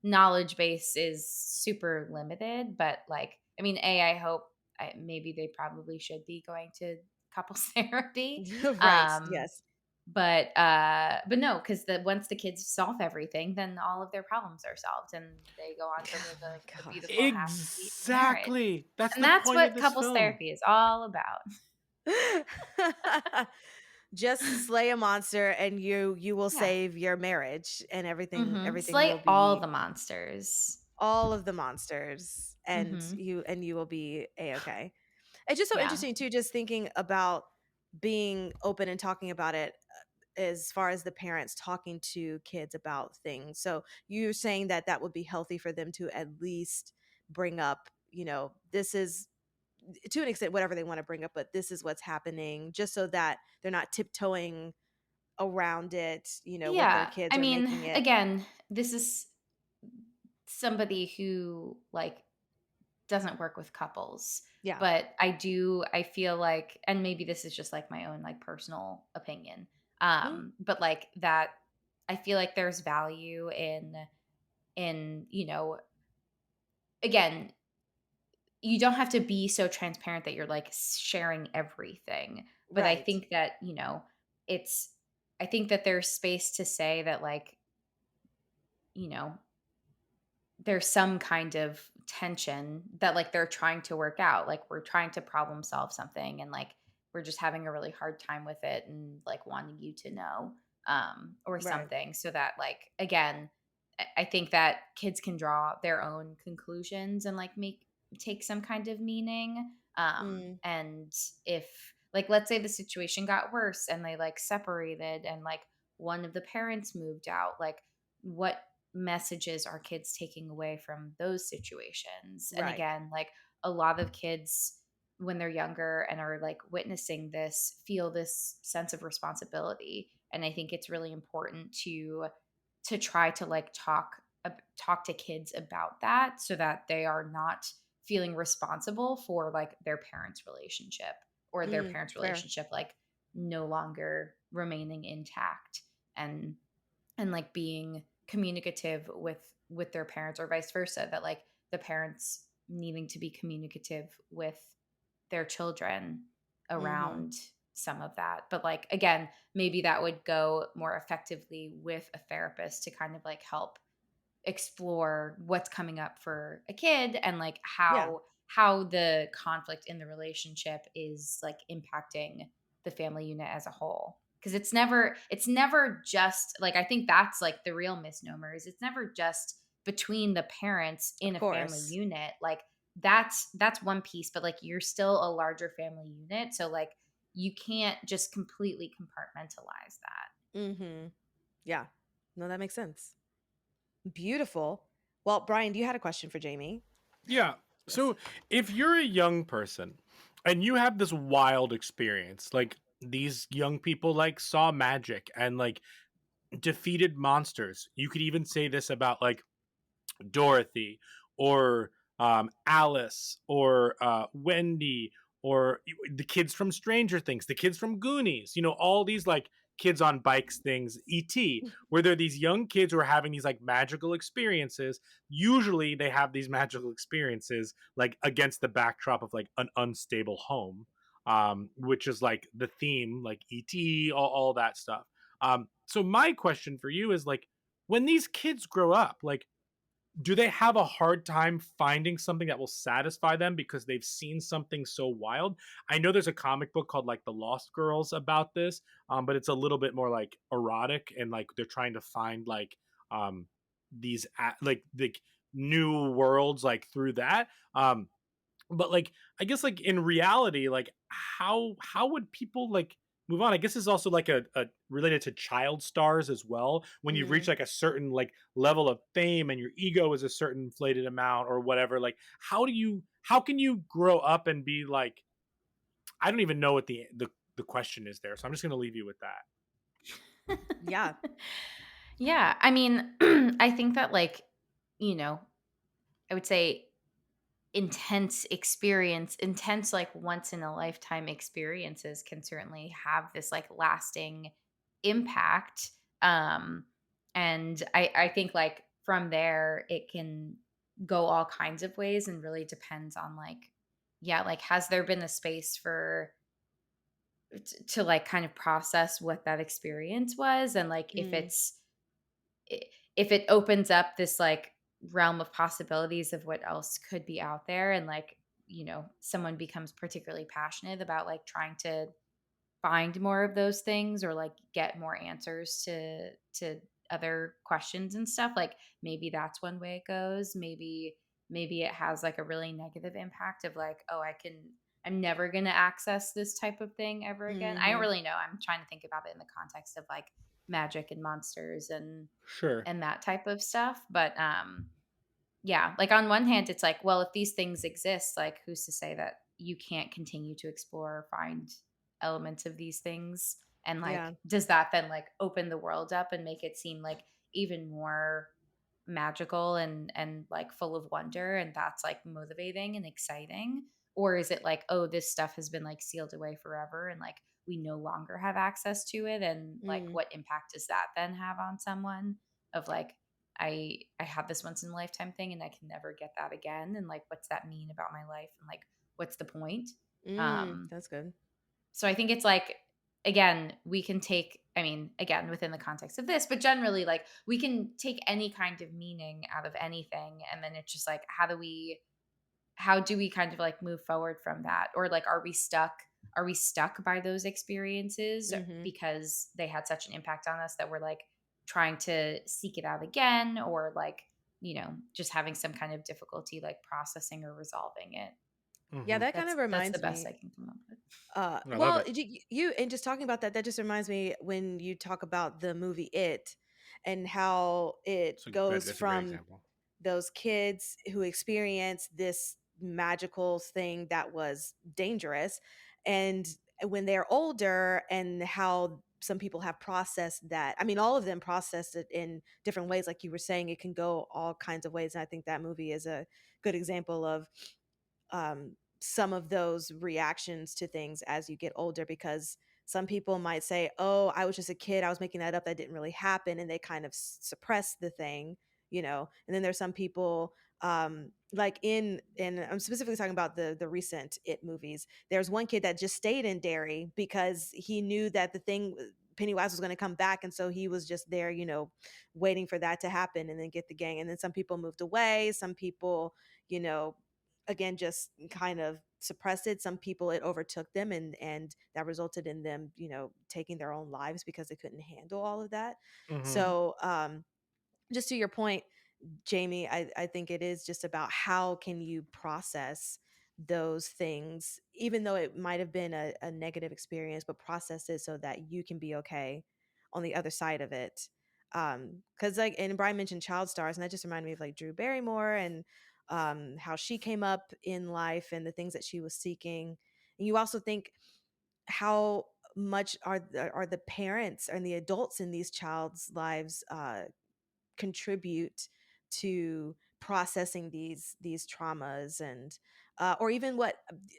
knowledge base is super limited. But like, I mean, I hope maybe they probably should be going to couples therapy. Right. Um, Yes. but no, because once the kids solve everything, then all of their problems are solved, and they go on to Oh live my a God. beautiful, happy marriage. Exactly. That's And the that's point of what this couples film. therapy is all about. Just slay a monster and you will Yeah. save your marriage, and everything Slay will all be the monsters. all of the monsters, and Mhm. you will be a-okay. It's just so Yeah. interesting too, just thinking about being open and talking about it, as far as the parents talking to kids about things. So you're saying that that would be healthy for them to at least bring up, this is, to an extent, whatever they want to bring up, but this is what's happening, just so that they're not tiptoeing around it, with their Yeah. kids, I or mean, making it. again, this is somebody who like doesn't work with couples. Yeah. But I feel like, and maybe this is just like my own like personal opinion. Mm, But like that, I feel like there's value in again, you don't have to be so transparent that you're like sharing everything. But I right. think that, it's, I think that there's space to say that like, you know, there's some kind of tension that like they're trying to work out. Like we're trying to problem solve something, and like we're just having a really hard time with it, and like wanting you to know, or Right. something, so that like again, I think that kids can draw their own conclusions and like take some kind of meaning. Mm, And if like, let's say the situation got worse and they like separated and like one of the parents moved out, like what messages are kids taking away from those situations? And right. again, like a lot of kids when they're younger and are like witnessing this feel this sense of responsibility, and I think it's really important to try to like talk to kids about that, so that they are not feeling responsible for like their parents relationship, or their Mm, parents fair. relationship like no longer remaining intact, and like being communicative with their parents, or vice versa, that like the parents needing to be communicative with their children Mm-hmm. around some of that. But like again, maybe that would go more effectively with a therapist to kind of like help explore what's coming up for a kid, and like Yeah. how the conflict in the relationship is like impacting the family unit as a whole. Because it's never just like, I think that's like the real misnomer, is it's never just between the parents Of in a family course. unit. Like that's one piece, but like you're still a larger family unit, so like you can't just completely compartmentalize that. Mm-hmm. Yeah. No, that makes sense. Beautiful. Well, Brian, you had a question for Jamie. Yeah. Yes. So, if you're a young person and you have this wild experience, like these young people like saw magic and like defeated monsters. You could even say this about like Dorothy or Alice or Wendy or the kids from Stranger Things, the kids from Goonies, all these like kids on bikes things, ET, where they're these young kids who are having these like magical experiences. Usually they have these magical experiences like against the backdrop of like an unstable home, which is like the theme, like ET, all that stuff. So my question for you is like, when these kids grow up, like, do they have a hard time finding something that will satisfy them because they've seen something so wild? I know there's a comic book called like The Lost Girls about this, but it's a little bit more like erotic and like they're trying to find like um these like the new worlds like through that. But like I guess like in reality, like how would people like move on? I guess it's also like a related to child stars as well. When you've reached Mm. like a certain like level of fame and your ego is a certain inflated amount or whatever, like how can you grow up and be like, I don't even know what the question is there, so I'm just gonna leave you with that. Yeah. Yeah, I mean, I think that like, you know, I would say intense like once in a lifetime experiences can certainly have this like lasting impact. Um and I think like from there it can go all kinds of ways and really depends on like yeah, like has there been a space for to like kind of process what that experience was and like Mm. i- if it opens up this like realm of possibilities of what else could be out there and like someone becomes particularly passionate about like trying to find more of those things or like get more answers to other questions and stuff, like maybe that's one way it goes. Maybe it has like a really negative impact of like, oh, I'm never going to access this type of thing ever again. I don't Mhm. really know. I'm trying to think about it in the context of like magic and monsters Sure. and that type of stuff. But yeah, like on one hand, it's like, well, if these things exist, like who's to say that you can't continue to explore or find elements of these things? And like, Yeah. does that then like open the world up and make it seem like even more magical and like full of wonder and that's like motivating and exciting? Or is it like, oh, this stuff has been like sealed away forever and like we no longer have access to it, and like Mm. what impact does that then have on someone of like, I had this once in a lifetime thing and I can never get that again, and like what's that mean about my life and like what's the point? Mm. um That's good. so I think it's like, again, we can take, I mean, again, within the context of this, but generally like we can take any kind of meaning out of anything, and then it's just like how do we kind of like move forward from that, or like are we stuck by those experiences Mhm. because they had such an impact on us that we're like trying to seek it out again, or like just having some kind of difficulty like processing or resolving it. Yeah, Hmm. that kind of That's the reminds best me. I can come up with. I love Well, it. you and just talking about that, that just reminds me when you talk about the movie It and how it goes That's a great from example. those kids who experience this magical thing that was dangerous, and when they're older and how some people have processed that. I mean, all of them processed it in different ways. Like you were saying, it can go all kinds of ways, and I think that movie is a good example of some of those reactions to things as you get older, because some people might say, oh, I was just a kid, I was making that up, that didn't really happen, and they kind of suppress the thing, and then there's some people, like in I'm specifically talking about the recent It movies. There's one kid that just stayed in Derry because he knew that the thing Pennywise was going to come back, and so he was just there, waiting for that to happen and then get the gang. And then some people moved away, some people, you know again, just kind of suppressed it. Some people, it overtook them, and that resulted in them, taking their own lives because they couldn't handle all of that. Hmm. So just to your point, Jamie, I think it is just about how can you process those things, even though it might have been a negative experience, but process it so that you can be okay on the other side of it. Because like, and Brian mentioned child stars, and that just reminded me of like Drew Barrymore and how she came up in life and the things that she was seeking. And you also think how much are the parents and the adults in these child's lives contribute to processing these traumas, and or even what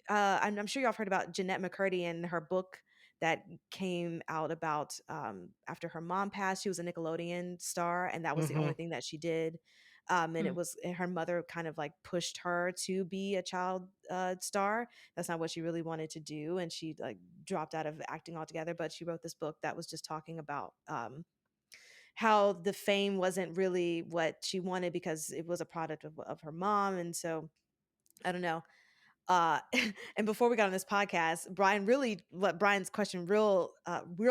I'm sure y'all have heard about Jeanette McCurdy and her book that came out about after her mom passed. She was a Nickelodeon star, and that was the Mm-hmm. only thing that she did. And it was and her mother kind of like pushed her to be a child star. That's not what she really wanted to do, and she like dropped out of acting altogether. But she wrote this book that was just talking about how the fame wasn't really what she wanted because it was a product of her mom. And so I don't know. Uh, and before we got on this podcast, Brian really, what Brian's question, real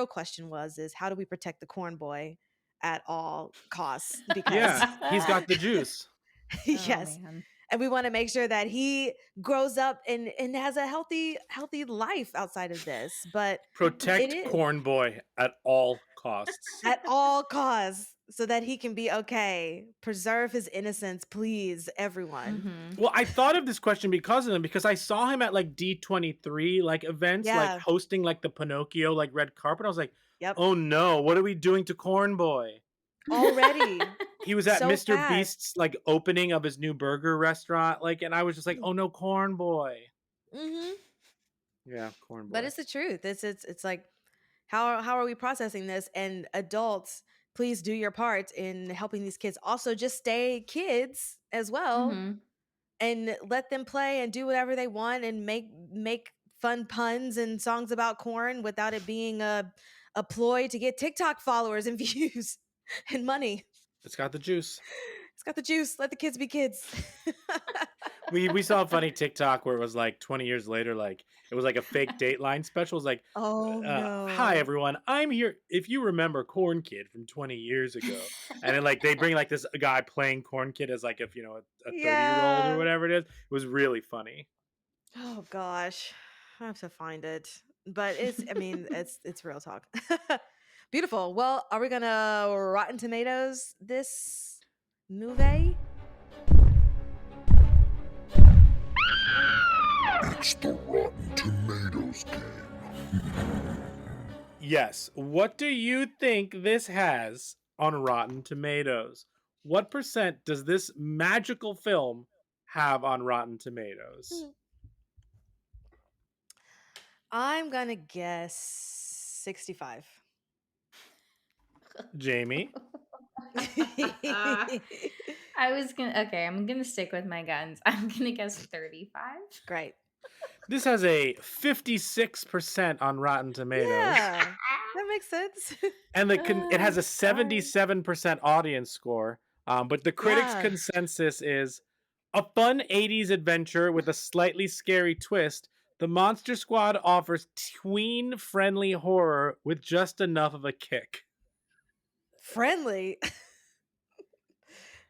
question was, is how do we protect the corn boy at all costs? Because Yeah, he's got the juice. Oh yes, man. and we want to make sure that he grows up and has a healthy life outside of this. But it Protect is Corn Boy at all costs. at all costs so that he can be okay. Preserve his innocence, please, everyone. Mm-hmm. Well, I thought of this question because of them, because I saw him at like D23 like events, like Yeah. hosting like the Pinocchio like red carpet. I was like, Yep. oh no, what are we doing to Corn Boy? Already. He was at So Mr. fast. Beast's like opening of his new burger restaurant, like, and I was just like, oh no, Corn Boy. Mm-hmm. Yeah, Corn Boy. But it's the truth. It's like how are we processing this? And adults, please do your part in helping these kids also just stay kids as well, Mm-hmm. and let them play and do whatever they want and make fun puns and songs about corn without it being a ploy to get TikTok followers and views and money. It's got the juice. It's got the juice. Let the kids be kids. We saw a funny TikTok where it was like 20 years later, like it was like a fake Dateline special. It was like, Oh no. hi everyone, I'm here. If you remember Corn Kid from 20 years ago, and then like they bring like this guy playing Corn Kid as like, if you know, a 30-year-old or whatever it is. It was really funny. Oh gosh. I have to find it. But it's real talk. Beautiful. Well, are we gonna Rotten Tomatoes this movie? It's the Rotten Tomatoes game. Yes. What do you think this has on Rotten Tomatoes? What % does this magical film have on Rotten Tomatoes? I'm gonna guess 65. Jamie? I'm gonna stick with my guns. I'm gonna guess 35. Great. This has a 56% on Rotten Tomatoes. Yeah, that makes sense. And it has a 77% audience score. But the critics' Yeah. consensus is a fun 80s adventure with a slightly scary twist. The Monster Squad offers tween-friendly horror with just enough of a kick. Friendly.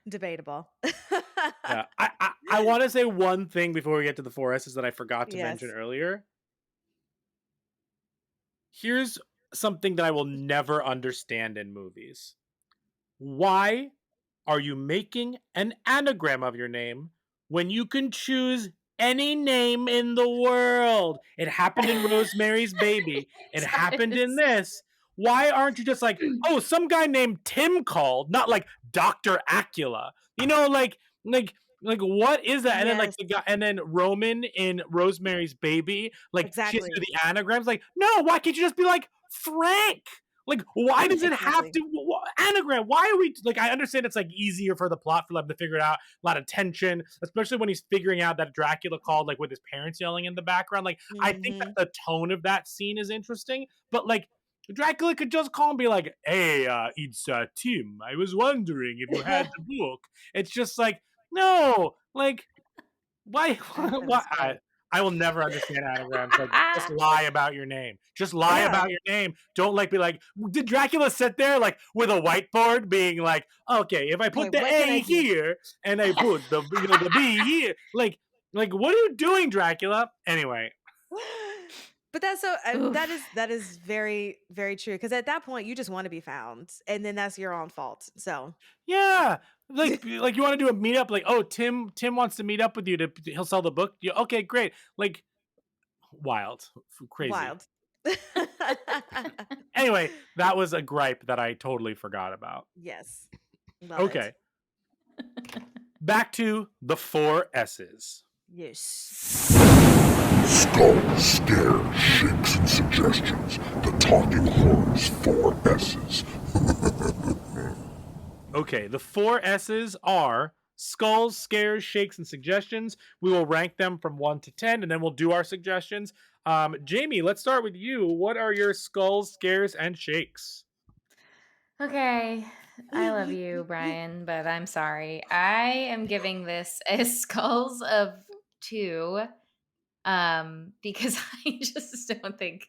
Debatable. Yeah, I want to say one thing before we get to the 4S's that I forgot to Yes. mention earlier. Here's something that I will never understand in movies. Why are you making an anagram of your name when you can choose any name in the world? It happened in Rosemary's Baby. It happened in this. Why aren't you just like, oh, some guy named Tim called, not like Dr. Acula? You know, like what is that? And then like Yes. the guy, and then Roman in Rosemary's Baby, like Exactly. kids do the anagrams. Like, no, why can't you just be like Frank? Like, why does it have Exactly. to anagram? Why are we like? I understand it's like easier for the plot for them to figure it out. A lot of tension, especially when he's figuring out that Dracula called like with his parents yelling in the background. Like, I think that the tone of that scene is interesting, but like. Dracula could just call and be like, hey, it's Tim. I was wondering if you had the book. It's just like, no, like, why? Why? I will never understand anagrams. Like, just lie about your name. Just lie about your name. Don't like be like, did Dracula sit there like with a whiteboard being like, okay, if I put the A here and I put the the B here, like what are you doing, Dracula? Anyway. But that's so Oof. that is very, very true. Because at that point, you just want to be found, and then that's your own fault. So Yeah. Like you want to do a meetup, like, oh, Tim wants to meet up with you he'll sell the book. You okay, great. Like wild. Crazy. wild. Anyway, that was a gripe that I totally forgot about. Yes, love it. Okay. Back to the 4 S's. Yes. Skull, scare, shakes, and suggestions. The Talking Horror's 4 S's. Okay, the 4 S's are skulls, scares, shakes, and suggestions. We will rank them from 1 to 10, and then we'll do our suggestions. Jamie, let's start with you. What are your skulls, scares, and shakes? Okay. I love you, Brian, but I'm sorry. I am giving this a skulls of 2. Because I just don't think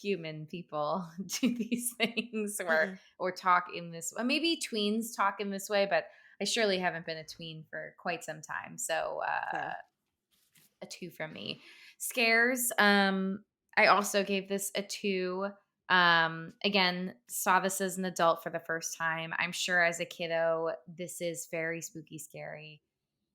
human people do these things Mm-mm. or talk in this way. Maybe tweens talk in this way, but I surely haven't been a tween for quite some time. So Fair. a 2 from me. Scares. I also gave this a 2. Again, saw this as an adult for the first time. I'm sure as a kiddo, this is very spooky, scary,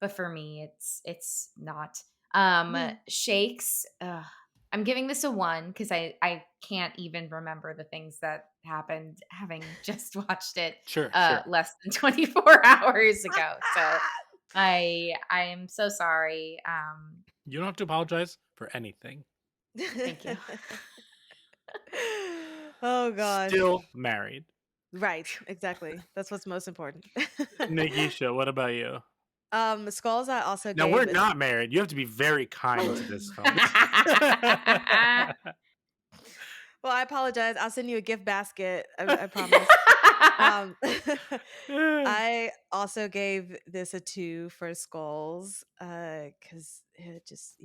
but for me, it's not. Mm. Shakes. I'm giving this a 1 because I can't even remember the things that happened having just watched it Sure. less than 24 hours ago. So I am so sorry. You don't have to apologize for anything. Thank you. Oh gosh. Still married. Right, exactly. That's what's most important. Nikisha, what about you? Skulls I also Now, gave we're a not married. You have to be very kind to this, folks. well, I apologize. I'll send you a gift basket. I promise. I also gave this a 2 for skulls. Because it just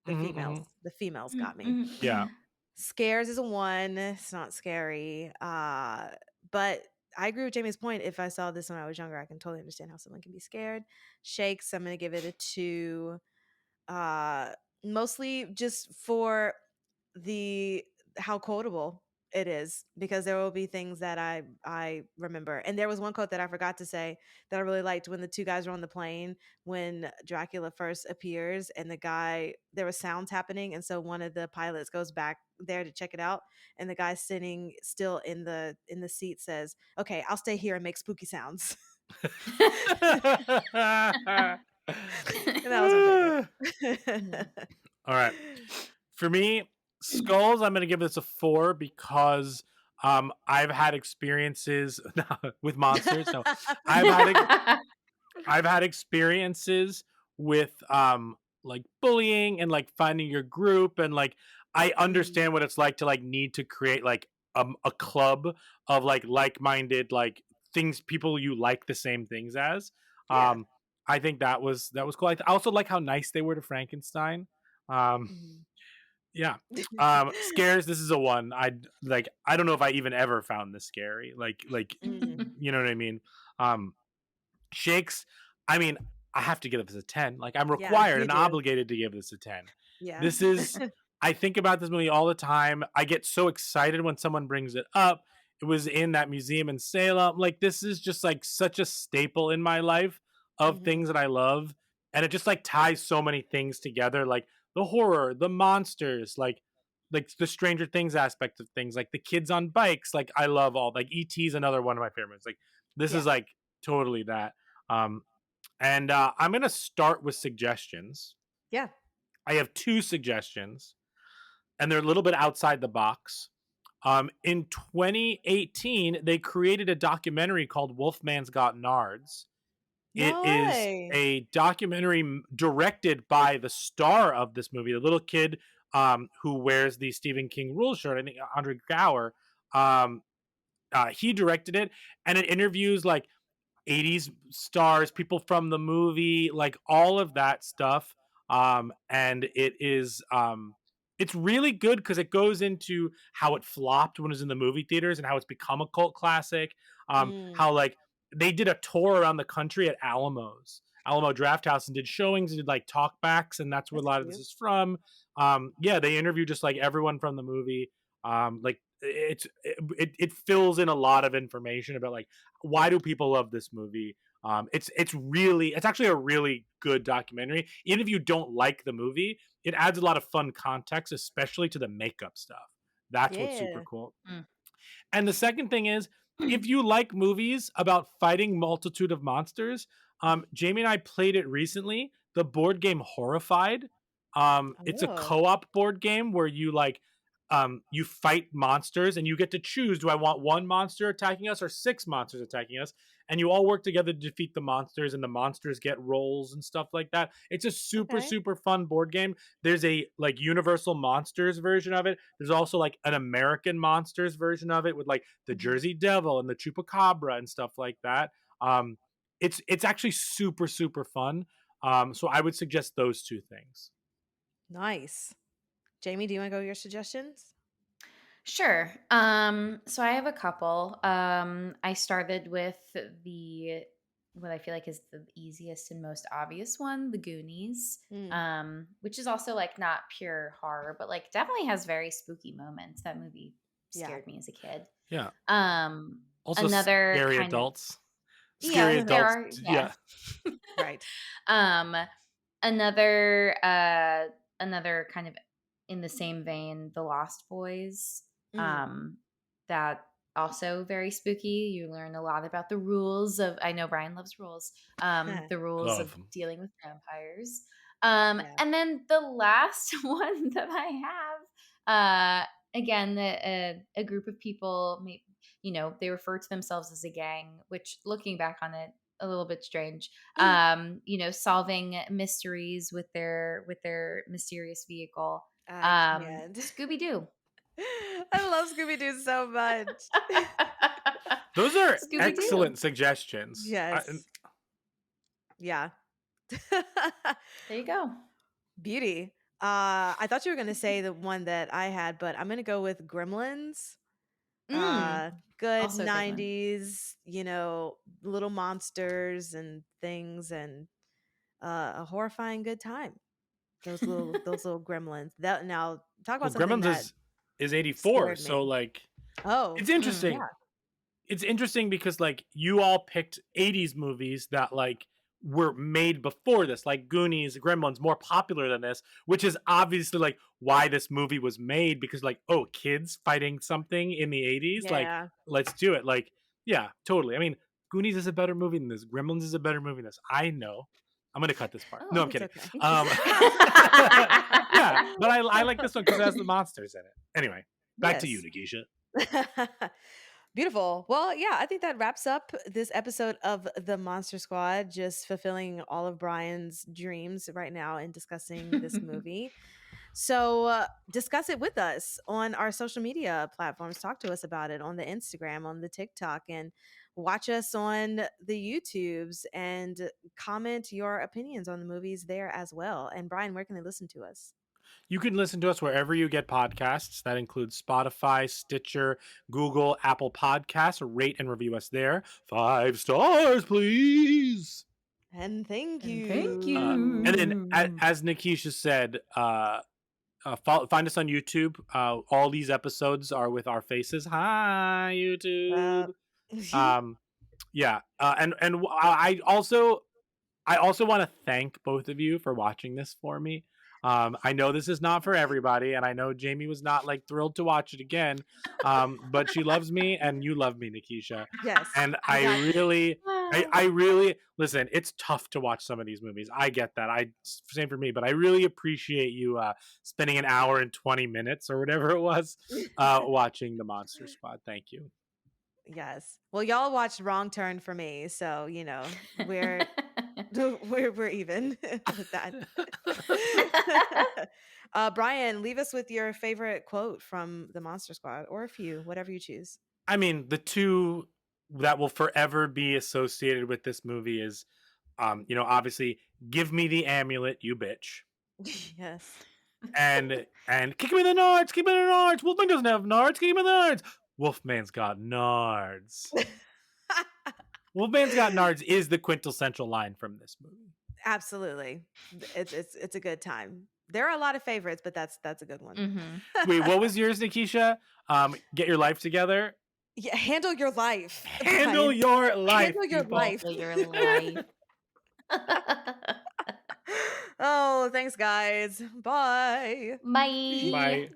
Mhm. the females Mm, got me. mm, Yeah. mm. Scares is a 1. It's not scary. But I agree with Jamie's point. If I saw this when I was younger, I can totally understand how someone can be scared. Shakes, I'm gonna give it a 2. Uh, Mostly just for the how quotable it is, because there will be things that I remember. And there was one quote that I forgot to say that I really liked when the two guys were on the plane when Dracula first appears, and there was sounds happening, and so one of the pilots goes back there to check it out, and the guy sitting still in the seat says, "Okay, I'll stay here and make spooky sounds." And that was my favorite. All right. For me, skulls, I'm going to give this a 4 because I've had experiences with monsters. No, I've had I've had experiences with like bullying and like finding your group, and like I Mm, understand what it's like to like need to create like a club of like-minded like things, people you like the same things as. yeah. um I think that was cool. I also like how nice they were to Frankenstein. um Mhm. yeah. Scares, this is a 1. I don't know if I even ever found this scary, like Mm. you know what I mean. um Shakes, I mean, I have to give this a 10. Like, I'm Yeah, required you and do. obligated to give this a 10. Yeah. This is, I think about this movie all the time. I get so excited when someone brings it up. It was in that museum in Salem. Like, this is just like such a staple in my life of Mhm. things that I love. And it just like ties so many things together, like the horror, the monsters, like the Stranger Things aspect of things, like the kids on bikes. Like, I love all, like, E.T. is another one of my favorites. Like, this is Yeah. like totally that. um, and I'm going to start with suggestions. Yeah. I have 2 suggestions, and they're a little bit outside the box. In 2018, they created a documentary called Wolfman's Got Nards. It No is way. a documentary directed by the star of this movie, the little kid who wears the Stephen King rules shirt, I think Andre Gower. Um, he directed it, and it interviews like 80s stars, people from the movie, like all of that stuff. And it's really good because it goes into how it flopped when it was in the movie theaters and how it's become a cult classic. Mm. How like they did a tour around the country at Alamos. Alamo Drafthouse and did showings and did like talkbacks, and that's where a That's lot of this cute. is from. Yeah, they interview just like everyone from the movie. Like it fills in a lot of information about like why do people love this movie. It's actually a really good documentary. Even if you don't like the movie, it adds a lot of fun context, especially to the makeup stuff. That's what's super Yeah. cool. Mm. And the second thing is, if you like movies about fighting multitude of monsters, Jamie and I played it recently. The board game Horrified. It's a Oh, co-op board game where you fight monsters and you get to choose: do I want one monster attacking us or six monsters attacking us? And you all work together to defeat the monsters, and the monsters get rolls and stuff like that. It's a super okay. super fun board game. There's a like Universal Monsters version of it. There's also like an American Monsters version of it with like the Mhm. Jersey Devil and the Chupacabra and stuff like that. Um, it's actually super super fun. So I would suggest those two things. Nice. Jamie, do you want to go with your suggestions? Sure. So I have a couple. I started with the what I feel like is the easiest and most obvious one, the Goonies. Mm. Which is also like not pure horror, but like definitely has very spooky moments. That movie Yeah. scared me as a kid. Yeah. Um, Also, another scary kind of adults. Scary yeah, there adults. are Yeah. Right. Um, another kind of in the same vein, The Lost Boys. Mm. That also very spooky. You learn a lot about the rules of. I know Brian loves rules. The rules of Love 'em. dealing with vampires. Yeah. And then the last one that I have, again, a group of people. They refer to themselves as a gang, which looking back on it, a little bit strange. Solving mysteries with their mysterious vehicle. I can't. Scooby-Doo. I love Scooby-Doo so much. Those are Scooby-Doo. excellent suggestions. Yes. Yeah. There you go. Beauty. I thought you were going to say the one that I had, but I'm going to go with Gremlins. Good Also a good one. 90s, little monsters and things, and a horrifying good time. Those little gremlins. That now talk Well, about something Gremlins that is 84, scared so me. like Oh, it's Yeah. interesting. It's interesting because like you all picked 80s movies that like were made before this, like Goonies, Gremlins, more popular than this, which is obviously like why this movie was made, because like, oh, kids fighting something in the 80s, like yeah. let's do it. Like, yeah, totally. I mean, Goonies is a better movie than this. Gremlins is a better movie than this. I know. I'm gonna cut this part. No, Oh. I'm It's kidding. okay. Yeah, but I like this one because it has the monsters in it. Anyway, back to you, Yes. Nikisha. Beautiful. Well, yeah, I think that wraps up this episode of the Monster Squad, just fulfilling all of Brian's dreams right now in discussing this movie. So, discuss it with us on our social media platforms. Talk to us about it on the Instagram, on the TikTok, and watch us on the YouTubes and comment your opinions on the movies there as well. And Brian, where can they listen to us? You can listen to us wherever you get podcasts. That includes Spotify, Stitcher, Google, Apple Podcasts. Rate and review us there. 5 stars, please. And thank And you. thank you. And then, as Nikisha said, find us on YouTube. All these episodes are with our faces. Hi, YouTube. Yeah. And I also want to thank both of you for watching this for me. I know this is not for everybody, and I know Jamie was not like thrilled to watch it again, but she loves me, and you love me, Nikisha. Yes. And we I got you. really, I really listen. It's tough to watch some of these movies. I get that. Same for me, but I really appreciate you spending an hour and 20 minutes or whatever it was watching the Monster Squad. Thank you. Yes. Well, y'all watched Wrong Turn for me, so we're we're even with that. Brian, leave us with your favorite quote from the Monster Squad, or a few, whatever you choose. I mean, the two that will forever be associated with this movie is, obviously, give me the amulet, you bitch, Yes. and kick him in the nards, kick him in the nards. Wolfman doesn't have nards, kick him in the nards. Wolfman's got nards. Wolfman's got nards is the quintessential line from this movie. Absolutely. It's a good time. There are a lot of favorites, but that's a good one. Mm-hmm. Wait, what was yours, Nikisha? Get your life together. Yeah, handle your life. Handle Brian. your life, Handle your people. life. Handle your life. Oh, thanks, guys. Bye. Bye.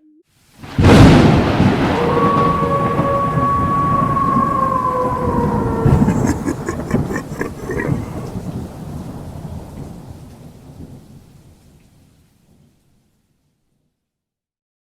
Bye.